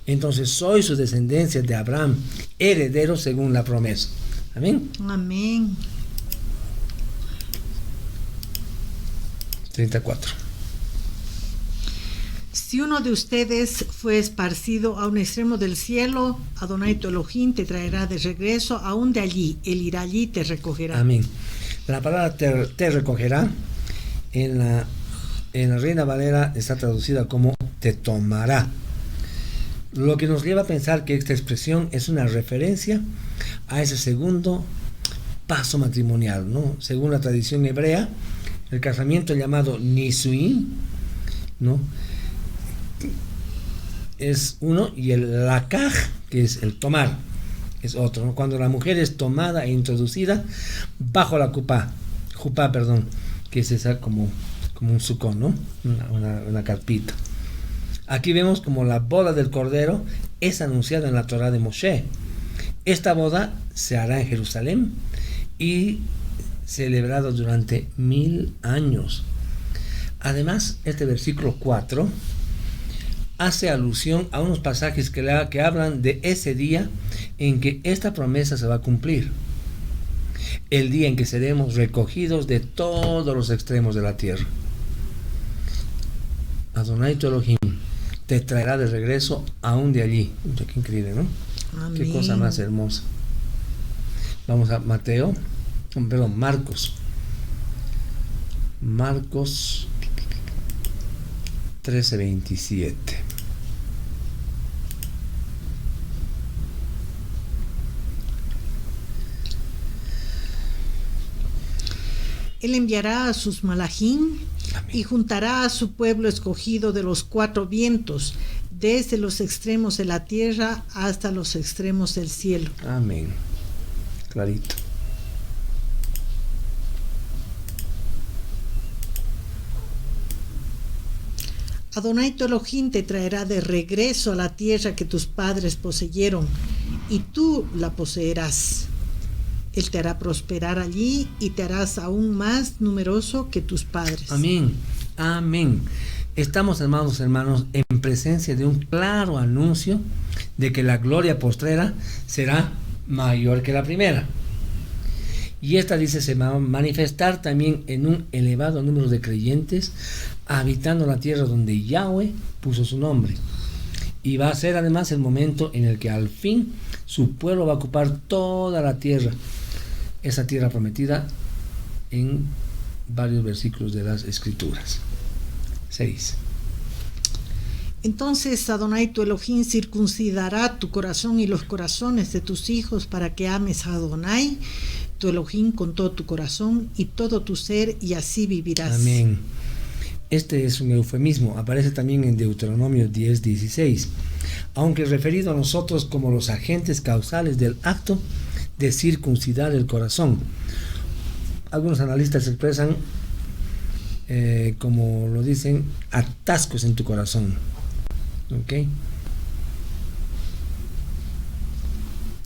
Entonces soy su descendencia de Abraham, heredero según la promesa. Amén. Amén. 34. Si uno de ustedes fue esparcido a un extremo del cielo, Adonai tu Elohim te traerá de regreso, aún de allí, él irá allí y te recogerá. Amén. La palabra te recogerá en la Reina Valera está traducida como te tomará. Lo que nos lleva a pensar que esta expresión es una referencia a ese segundo paso matrimonial, ¿no? Según la tradición hebrea, el casamiento llamado Nisuin, ¿no? Es uno, y el lakaj, que es el tomar, es otro, ¿no? Cuando la mujer es tomada e introducida bajo la jupá, que es esa como un sucón, ¿no? Una carpita. Aquí vemos como la boda del Cordero es anunciada en la Torá de Moshe. Esta boda se hará en Jerusalén y celebrada durante 1000 años. Además, este versículo 4 hace alusión a unos pasajes que hablan de ese día en que esta promesa se va a cumplir. El día en que seremos recogidos de todos los extremos de la tierra. Adonai tu Elohim te traerá de regreso aún de allí. Qué increíble, ¿no? Amén. Qué cosa más hermosa. Vamos a Marcos. Marcos 13:27. Él enviará a sus malajín y juntará a su pueblo escogido de los 4 vientos, desde los extremos de la tierra hasta los extremos del cielo. Amén. Clarito. Adonai tu Elohim te traerá de regreso a la tierra que tus padres poseyeron, y tú la poseerás. Él te hará prosperar allí y te harás aún más numeroso que tus padres. Amén. Amén. Estamos, hermanos, en presencia de un claro anuncio de que la gloria postrera será mayor que la primera. Y esta, dice, se va a manifestar también en un elevado número de creyentes habitando la tierra donde Yahweh puso su nombre. Y va a ser además el momento en el que al fin su pueblo va a ocupar toda la tierra, esa tierra prometida en varios versículos de las Escrituras. 6. Entonces Adonai tu Elohim circuncidará tu corazón y los corazones de tus hijos para que ames a Adonai tu Elohim con todo tu corazón y todo tu ser, y así vivirás. Amén. Este es un eufemismo, aparece también en Deuteronomio 10:16, aunque referido a nosotros como los agentes causales del acto de circuncidar el corazón. Algunos analistas expresan, como lo dicen, atascos en tu corazón. ¿Ok?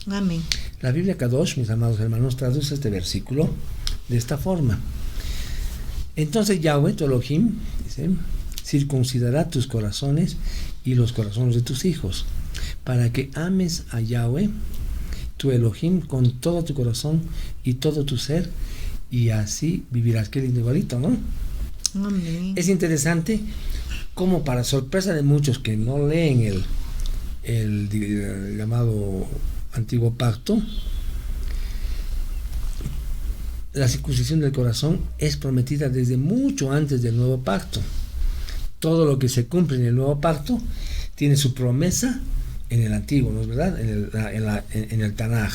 Amén. La Biblia Kadosh, mis amados hermanos, traduce este versículo de esta forma. Entonces Yahweh, tu Elohim, dice, circuncidará tus corazones y los corazones de tus hijos, para que ames a Yahweh, tu Elohim, con todo tu corazón y todo tu ser, y así vivirás. Qué lindo igualito, ¿no? Amén. Es interesante como, para sorpresa de muchos que no leen el llamado Antiguo Pacto, la circuncisión del corazón es prometida desde mucho antes del Nuevo Pacto. Todo lo que se cumple en el Nuevo Pacto tiene su promesa en el Antiguo, ¿no es verdad? En el Tanaj.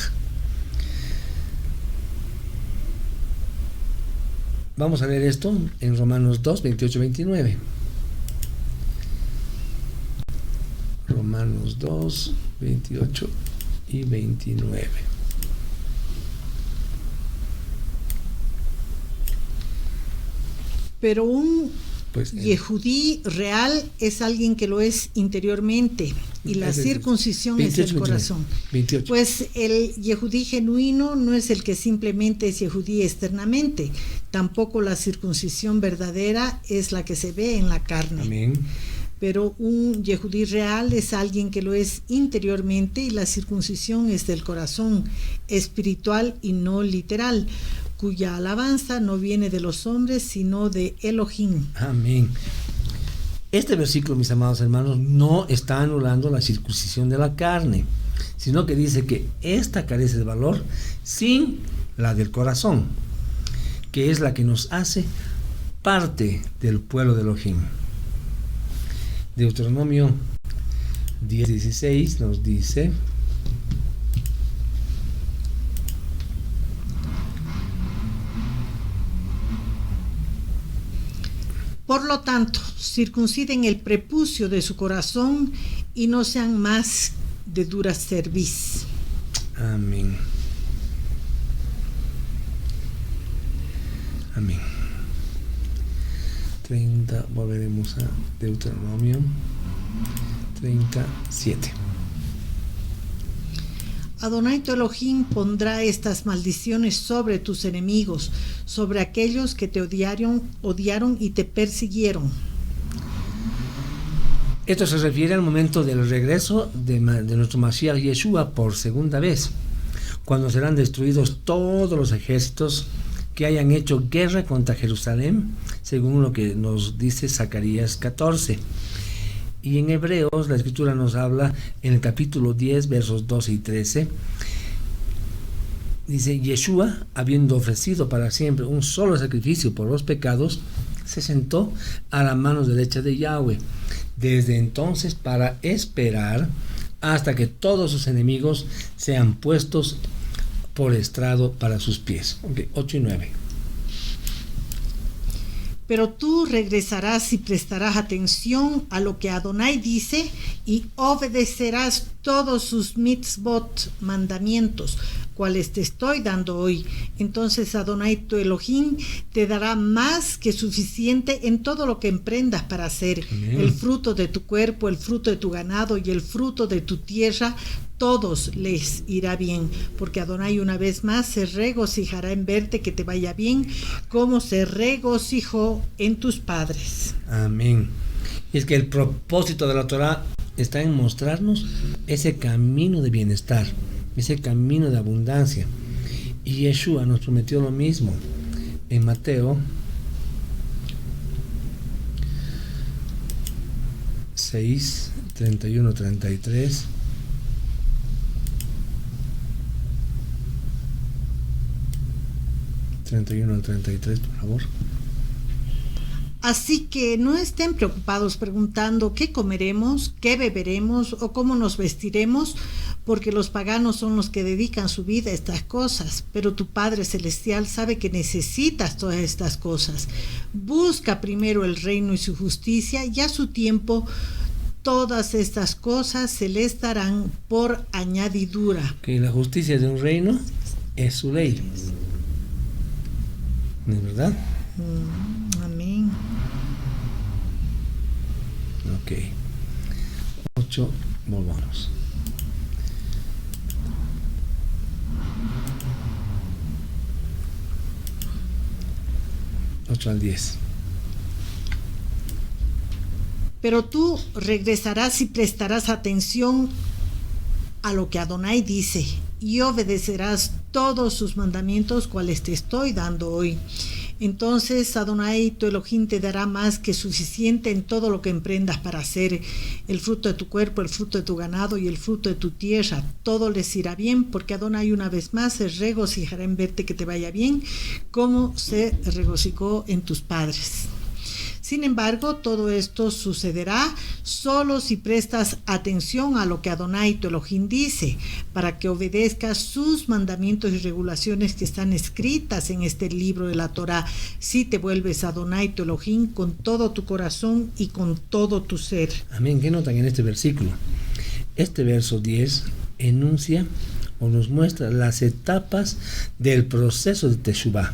Vamos a leer esto en Romanos 2, 28, 29. Romanos 2, 28 y 29. Pero un Yehudí real es alguien que lo es interiormente, y la circuncisión 28, es el corazón. 28. Pues el Yehudí genuino no es el que simplemente es Yehudí externamente, tampoco la circuncisión verdadera es la que se ve en la carne. Amén. pero un Yehudí real es alguien que lo es interiormente, y la circuncisión es del corazón, espiritual y no literal, cuya alabanza no viene de los hombres, sino de Elohim. Amén. Este versículo, mis amados hermanos, no está anulando la circuncisión de la carne, sino que dice que esta carece de valor sin la del corazón, que es la que nos hace parte del pueblo de Elohim. Deuteronomio 10:16 nos dice: Por lo tanto, circunciden el prepucio de su corazón y no sean más de dura cerviz. Amén. Amén. 30, volveremos a Deuteronomio 37. Adonai tu Elohim pondrá estas maldiciones sobre tus enemigos, sobre aquellos que te odiaron y te persiguieron. Esto se refiere al momento del regreso de nuestro Mashiach Yeshua por segunda vez, cuando serán destruidos todos los ejércitos que hayan hecho guerra contra Jerusalén, según lo que nos dice Zacarías 14. Y en Hebreos la escritura nos habla en el capítulo 10, versos 12 y 13. Dice: Yeshua, habiendo ofrecido para siempre un solo sacrificio por los pecados, se sentó a la mano derecha de Yahweh, desde entonces para esperar hasta que todos sus enemigos sean puestos por estrado para sus pies. 8 y 9. Pero tú regresarás y prestarás atención a lo que Adonai dice y obedecerás todos sus mitzvot, mandamientos, cuales te estoy dando hoy. Entonces Adonai tu Elohim te dará más que suficiente en todo lo que emprendas para hacer. Amén. El fruto de tu cuerpo, el fruto de tu ganado y el fruto de tu tierra, todos les irá bien, porque Adonai una vez más se regocijará en verte que te vaya bien, como se regocijó en tus padres. Amén. Y es que el propósito de la Torah está en mostrarnos ese camino de bienestar, ese camino de abundancia. Y Yeshua nos prometió lo mismo en Mateo 6, 31, 33. Al 33, por favor. Así que no estén preocupados preguntando qué comeremos, qué beberemos o cómo nos vestiremos, porque los paganos son los que dedican su vida a estas cosas, pero tu Padre Celestial sabe que necesitas todas estas cosas. Busca primero el reino y su justicia, y a su tiempo todas estas cosas se les darán por añadidura. Que la justicia de un reino es su ley. ¿No es verdad? Amén. Ok. 8, volvamos. Al 10. Pero tú regresarás y prestarás atención a lo que Adonai dice y obedecerás todos sus mandamientos, cuales te estoy dando hoy. Entonces Adonai tu Elohim te dará más que suficiente en todo lo que emprendas para hacer. El fruto de tu cuerpo, el fruto de tu ganado y el fruto de tu tierra, todo les irá bien, porque Adonai una vez más se regocijará en verte que te vaya bien, como se regocijó en tus padres. Sin embargo, todo esto sucederá solo si prestas atención a lo que Adonai tu Elohim dice, para que obedezcas sus mandamientos y regulaciones que están escritas en este libro de la Torá, si te vuelves a Adonai tu Elohim con todo tu corazón y con todo tu ser. Amén. ¿Qué notan en este versículo? Este verso 10 enuncia o nos muestra las etapas del proceso de Teshuvah.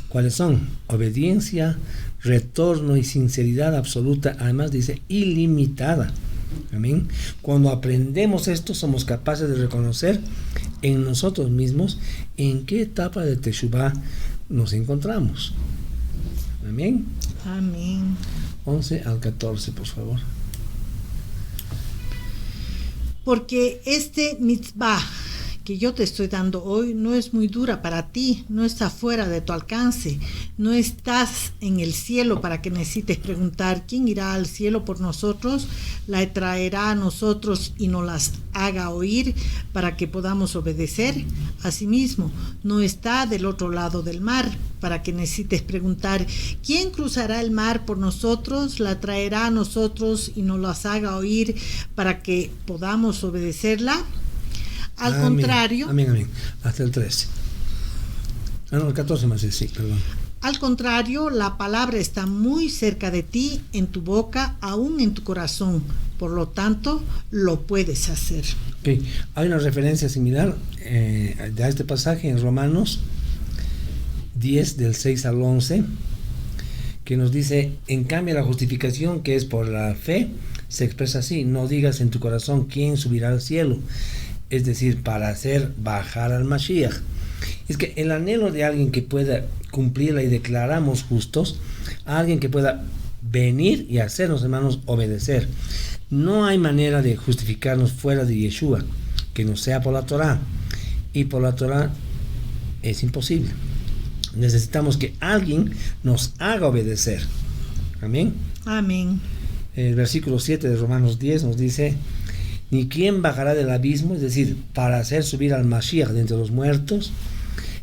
¿Cuáles son? Obediencia, retorno y sinceridad absoluta, además dice ilimitada. Amén. Cuando aprendemos esto, somos capaces de reconocer en nosotros mismos en qué etapa de Teshuvah nos encontramos. Amén. Amén. 11 al 14, por favor. Porque este mitzvah que yo te estoy dando hoy no es muy dura para ti, no está fuera de tu alcance, no estás en el cielo para que necesites preguntar quién irá al cielo por nosotros, la traerá a nosotros y nos las haga oír para que podamos obedecer. Asimismo, no está del otro lado del mar para que necesites preguntar quién cruzará el mar por nosotros, la traerá a nosotros y nos las haga oír para que podamos obedecerla. Al contrario. Amén. Hasta el 13. No, el 14 más, sí, perdón. Al contrario, la palabra está muy cerca de ti, en tu boca, aún en tu corazón. Por lo tanto, lo puedes hacer. Okay. Hay una referencia similar a este pasaje en Romanos 10, del 6 al 11, que nos dice: en cambio, la justificación, que es por la fe, se expresa así: no digas en tu corazón quién subirá al cielo. Es decir, para hacer bajar al Mashiach. Es que el anhelo de alguien que pueda cumplirla y declaramos justos, a alguien que pueda venir y hacernos, hermanos, obedecer. No hay manera de justificarnos fuera de Yeshua, que no sea por la Torah. Y por la Torah es imposible. Necesitamos que alguien nos haga obedecer. Amén. Amén. El versículo 7 de Romanos 10 nos dice: ni quién bajará del abismo, es decir, para hacer subir al Mashiach de entre los muertos.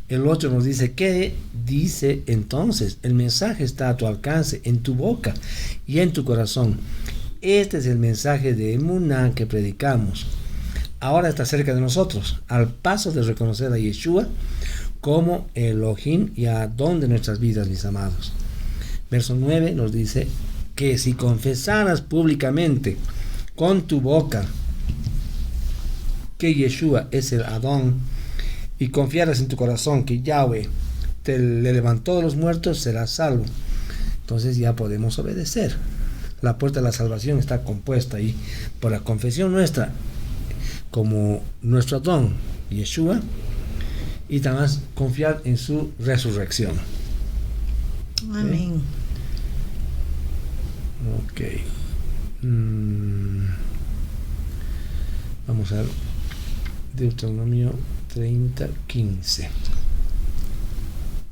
El 8 nos dice: ¿qué dice entonces? El mensaje está a tu alcance, en tu boca y en tu corazón. Este es el mensaje de Emuná que predicamos. Ahora está cerca de nosotros, al paso de reconocer a Yeshua como Elohim y Adón de nuestras vidas, mis amados. Verso 9 nos dice que si confesaras públicamente con tu boca que Yeshua es el Adón y confiaras en tu corazón que Yahweh le levantó de los muertos, serás salvo. Entonces ya podemos obedecer. La puerta de la salvación está compuesta ahí por la confesión nuestra como nuestro Adón, Yeshua, y también confiar en su resurrección. Amén. Ok. Vamos a ver Deuteronomio 30:15.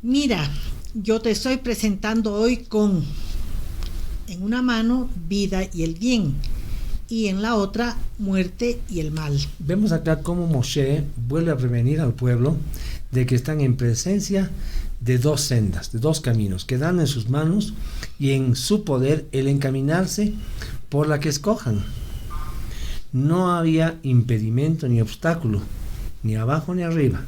Mira, yo te estoy presentando hoy con, en una mano, vida y el bien, y en la otra, muerte y el mal. Vemos acá cómo Moshe vuelve a prevenir al pueblo de que están en presencia de dos sendas, de dos caminos, que dan en sus manos y en su poder el encaminarse por la que escojan. No había impedimento ni obstáculo, ni abajo ni arriba.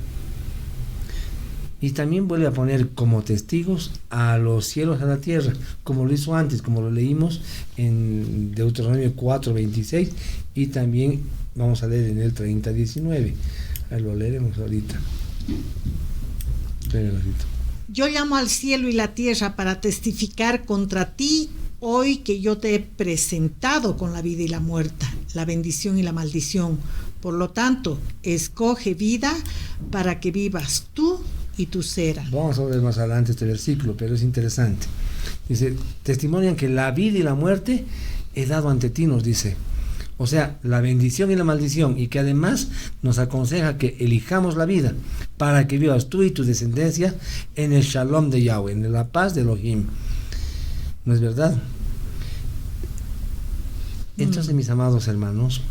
Y también vuelve a poner como testigos a los cielos y a la tierra, como lo hizo antes, como lo leímos en Deuteronomio 4:26, y también vamos a leer en el 30:19. Ahí lo leeremos ahorita. Yo llamo al cielo y la tierra para testificar contra ti hoy que yo te he presentado con la vida y la muerte, la bendición y la maldición. Por lo tanto, escoge vida para que vivas tú y tu cera. Vamos a ver más adelante este versículo, pero es interesante. Dice: testimonian que la vida y la muerte he dado ante ti, nos dice. O sea, la bendición y la maldición, y que además nos aconseja que elijamos la vida para que vivas tú y tu descendencia en el shalom de Yahweh, en la paz de Elohim. ¿No es verdad? Entonces, mis amados hermanos,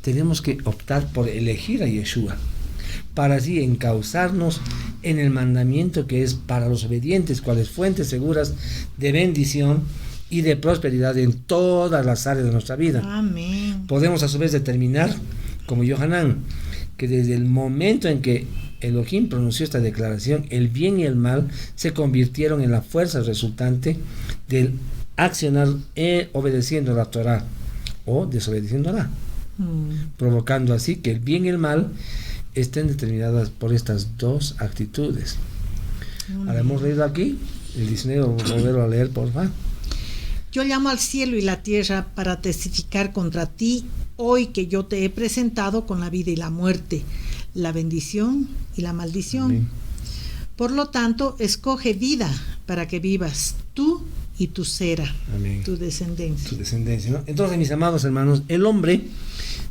tenemos que optar por elegir a Yeshua, para así encauzarnos en el mandamiento que es para los obedientes, cuales fuentes seguras de bendición y de prosperidad en todas las áreas de nuestra vida. Amén. Podemos a su vez determinar, como Yohanan, que desde el momento en que Elohim pronunció esta declaración, el bien y el mal se convirtieron en la fuerza resultante del accionar obedeciendo la Torah o desobedeciéndola, provocando así que el bien y el mal estén determinadas por estas dos actitudes. Ahora hemos leído aquí el 19, volverlo a leer, por favor. Yo llamo al cielo y la tierra para testificar contra ti hoy que yo te he presentado con la vida y la muerte, la bendición y la maldición. Amén. Por lo tanto, escoge vida para que vivas tú y tu cera, Amén. tu descendencia. Su descendencia, ¿no? Entonces, mis amados hermanos, el hombre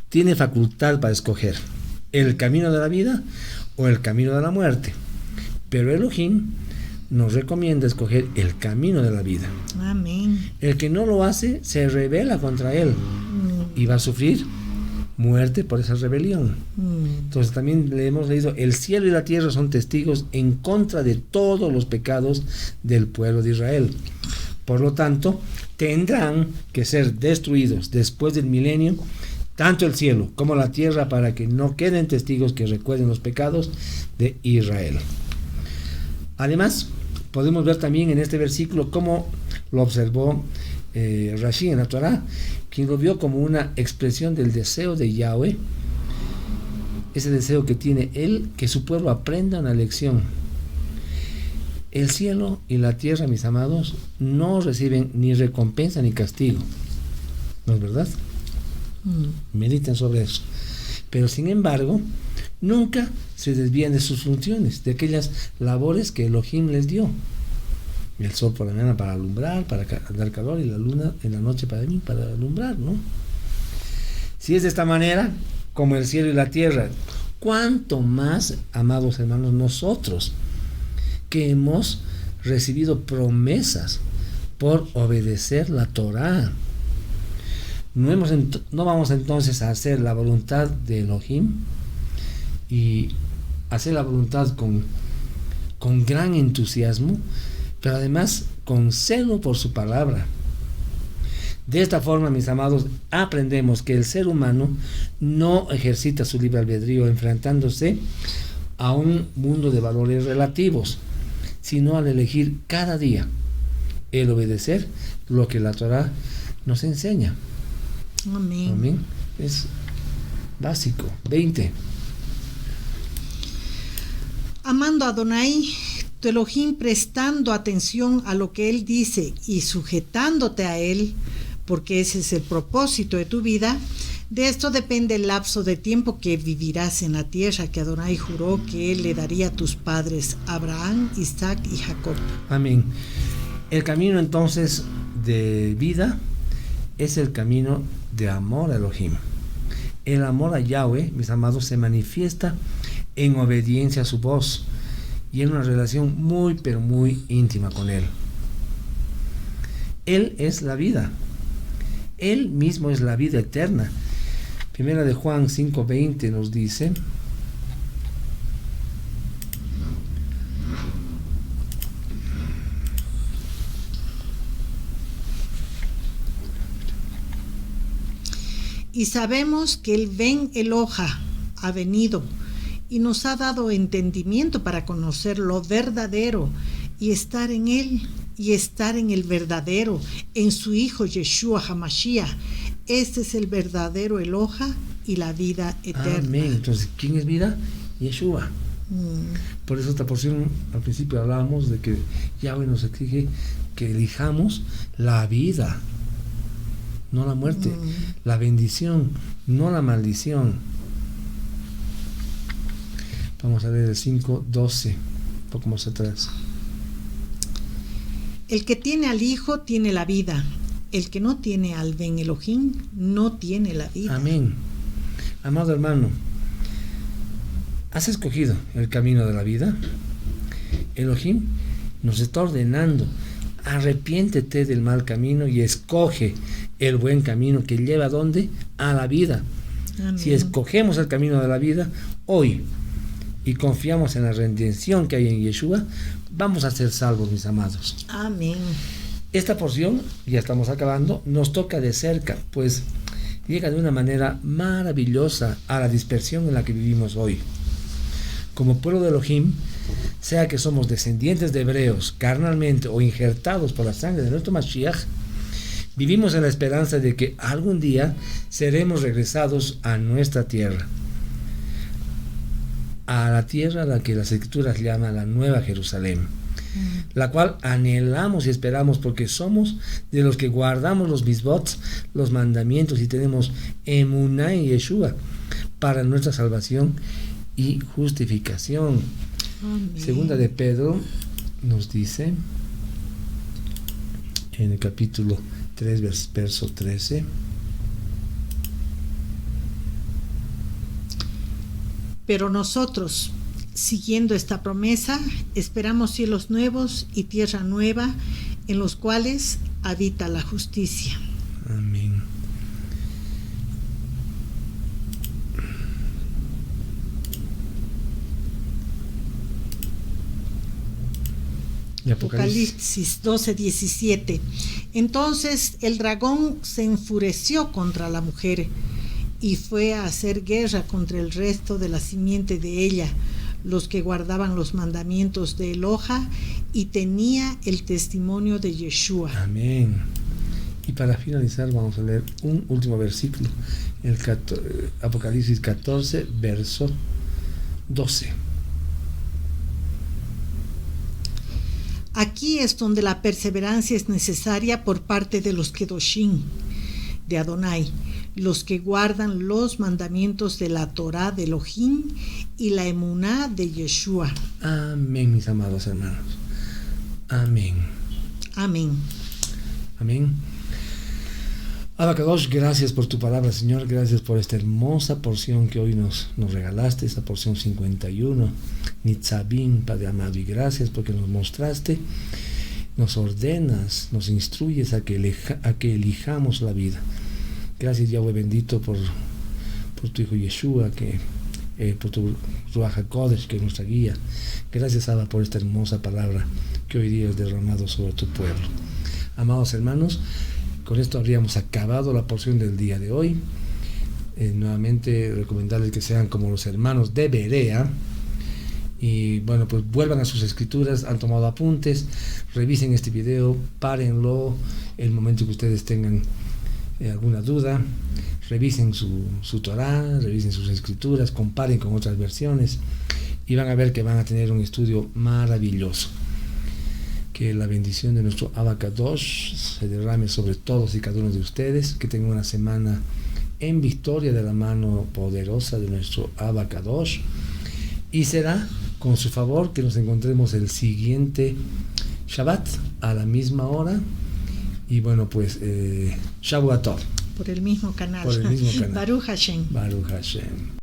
tiene facultad para escoger el camino de la vida o el camino de la muerte, pero Elohim nos recomienda escoger el camino de la vida. Amén. El que no lo hace se rebela contra él y va a sufrir muerte por esa rebelión. Entonces también le hemos leído: el cielo y la tierra son testigos en contra de todos los pecados del pueblo de Israel. Por lo tanto, tendrán que ser destruidos después del milenio tanto el cielo como la tierra, para que no queden testigos que recuerden los pecados de Israel. Además, podemos ver también en este versículo cómo lo observó Rashi en la Torá, quien lo vio como una expresión del deseo de Yahweh, ese deseo que tiene él, que su pueblo aprenda una lección. El cielo y la tierra, mis amados, no reciben ni recompensa ni castigo, ¿no es verdad? Mediten sobre eso. Pero sin embargo, nunca se desvían de sus funciones, de aquellas labores que Elohim les dio. El sol por la mañana para alumbrar, para dar calor, y la luna en la noche para alumbrar, ¿no? Si es de esta manera, como el cielo y la tierra, ¿cuánto más, amados hermanos, nosotros, que hemos recibido promesas por obedecer la Torá? No vamos entonces a hacer la voluntad de Elohim y hacer la voluntad con gran entusiasmo, pero además con celo por su palabra. De esta forma, mis amados, aprendemos que el ser humano no ejercita su libre albedrío enfrentándose a un mundo de valores relativos, sino al elegir cada día el obedecer lo que la Torá nos enseña. Amén. Amén. Es básico. 20. Amando a Adonai, tu Elohim, prestando atención a lo que Él dice y sujetándote a Él, porque ese es el propósito de tu vida. De esto depende el lapso de tiempo que vivirás en la tierra que Adonai juró que Él le daría a tus padres, Abraham, Isaac y Jacob. Amén. El camino entonces de vida es el camino de amor a Elohim. El amor a Yahweh, mis amados, se manifiesta en obediencia a su voz y en una relación muy, pero muy íntima con Él. Él es la vida. Él mismo es la vida eterna. Primera de Juan 5:20 nos dice: y sabemos que el Ben Eloha ha venido y nos ha dado entendimiento para conocer lo verdadero y estar en Él, y estar en el verdadero, en su Hijo Yeshua HaMashiach. Este es el verdadero Eloha y la vida eterna. Amén. Entonces, ¿quién es vida? Yeshua. Por eso esta porción, al principio hablábamos de que Yahweh nos exige que elijamos la vida, no la muerte, la bendición, no la maldición. Vamos a ver el 5:12, un poco más atrás. El que tiene al Hijo tiene la vida. El que no tiene al Ben Elohim no tiene la vida. Amén. Amado hermano, ¿has escogido el camino de la vida? Elohim nos está ordenando: arrepiéntete del mal camino y escoge el buen camino que lleva ¿a dónde? A la vida. Amén. Si escogemos el camino de la vida hoy y confiamos en la redención que hay en Yeshua, vamos a ser salvos, mis amados. Amén. Esta porción, ya estamos acabando, nos toca de cerca, pues llega de una manera maravillosa a la dispersión en la que vivimos hoy. Como pueblo de Elohim, sea que somos descendientes de hebreos carnalmente o injertados por la sangre de nuestro Mashiach, vivimos en la esperanza de que algún día seremos regresados a nuestra tierra, a la tierra a la que las Escrituras llaman la Nueva Jerusalén, la cual anhelamos y esperamos, porque somos de los que guardamos los mitzvot, los mandamientos, y tenemos emuná en Yeshua para nuestra salvación y justificación. Amén. Segunda de Pedro nos dice en el capítulo 3, verso 13. Pero nosotros, siguiendo esta promesa, esperamos cielos nuevos y tierra nueva, en los cuales habita la justicia. Amén. Y Apocalipsis 12:17. Entonces el dragón se enfureció contra la mujer y fue a hacer guerra contra el resto de la simiente de ella, los que guardaban los mandamientos de Eloha y tenía el testimonio de Yeshua. Amén. Y para finalizar vamos a leer un último versículo, el Apocalipsis 14, verso 12. Aquí es donde la perseverancia es necesaria por parte de los Kedoshim de Adonai, los que guardan los mandamientos de la Torá de Elohim y la emuná de Yeshua. Amén, mis amados hermanos. Amén. Amén. Amén. Abacadosh, gracias por tu palabra, Señor. Gracias por esta hermosa porción que hoy nos regalaste, esta porción 51. Nitzabim, Padre amado, y gracias porque nos mostraste, nos ordenas, nos instruyes a que elijamos la vida. Gracias, Yahweh bendito, por tu Hijo Yeshua, por tu Ruach HaKodesh, que es nuestra guía. Gracias, Abba, por esta hermosa palabra que hoy día es derramado sobre tu pueblo. Amados hermanos, con esto habríamos acabado la porción del día de hoy. Nuevamente recomendarles que sean como los hermanos de Berea. Y bueno, pues vuelvan a sus escrituras, han tomado apuntes, revisen este video, párenlo el momento que ustedes tengan alguna duda, revisen su Torá, revisen sus escrituras, comparen con otras versiones y van a ver que van a tener un estudio maravilloso. Que la bendición de nuestro Abacadosh se derrame sobre todos y cada uno de ustedes, que tengan una semana en victoria de la mano poderosa de nuestro Abacadosh, y será con su favor que nos encontremos el siguiente Shabbat a la misma hora. Y bueno, pues Shavuot Tov. Por el mismo canal. Por el mismo canal. Baruch Hashem. Baruch Hashem.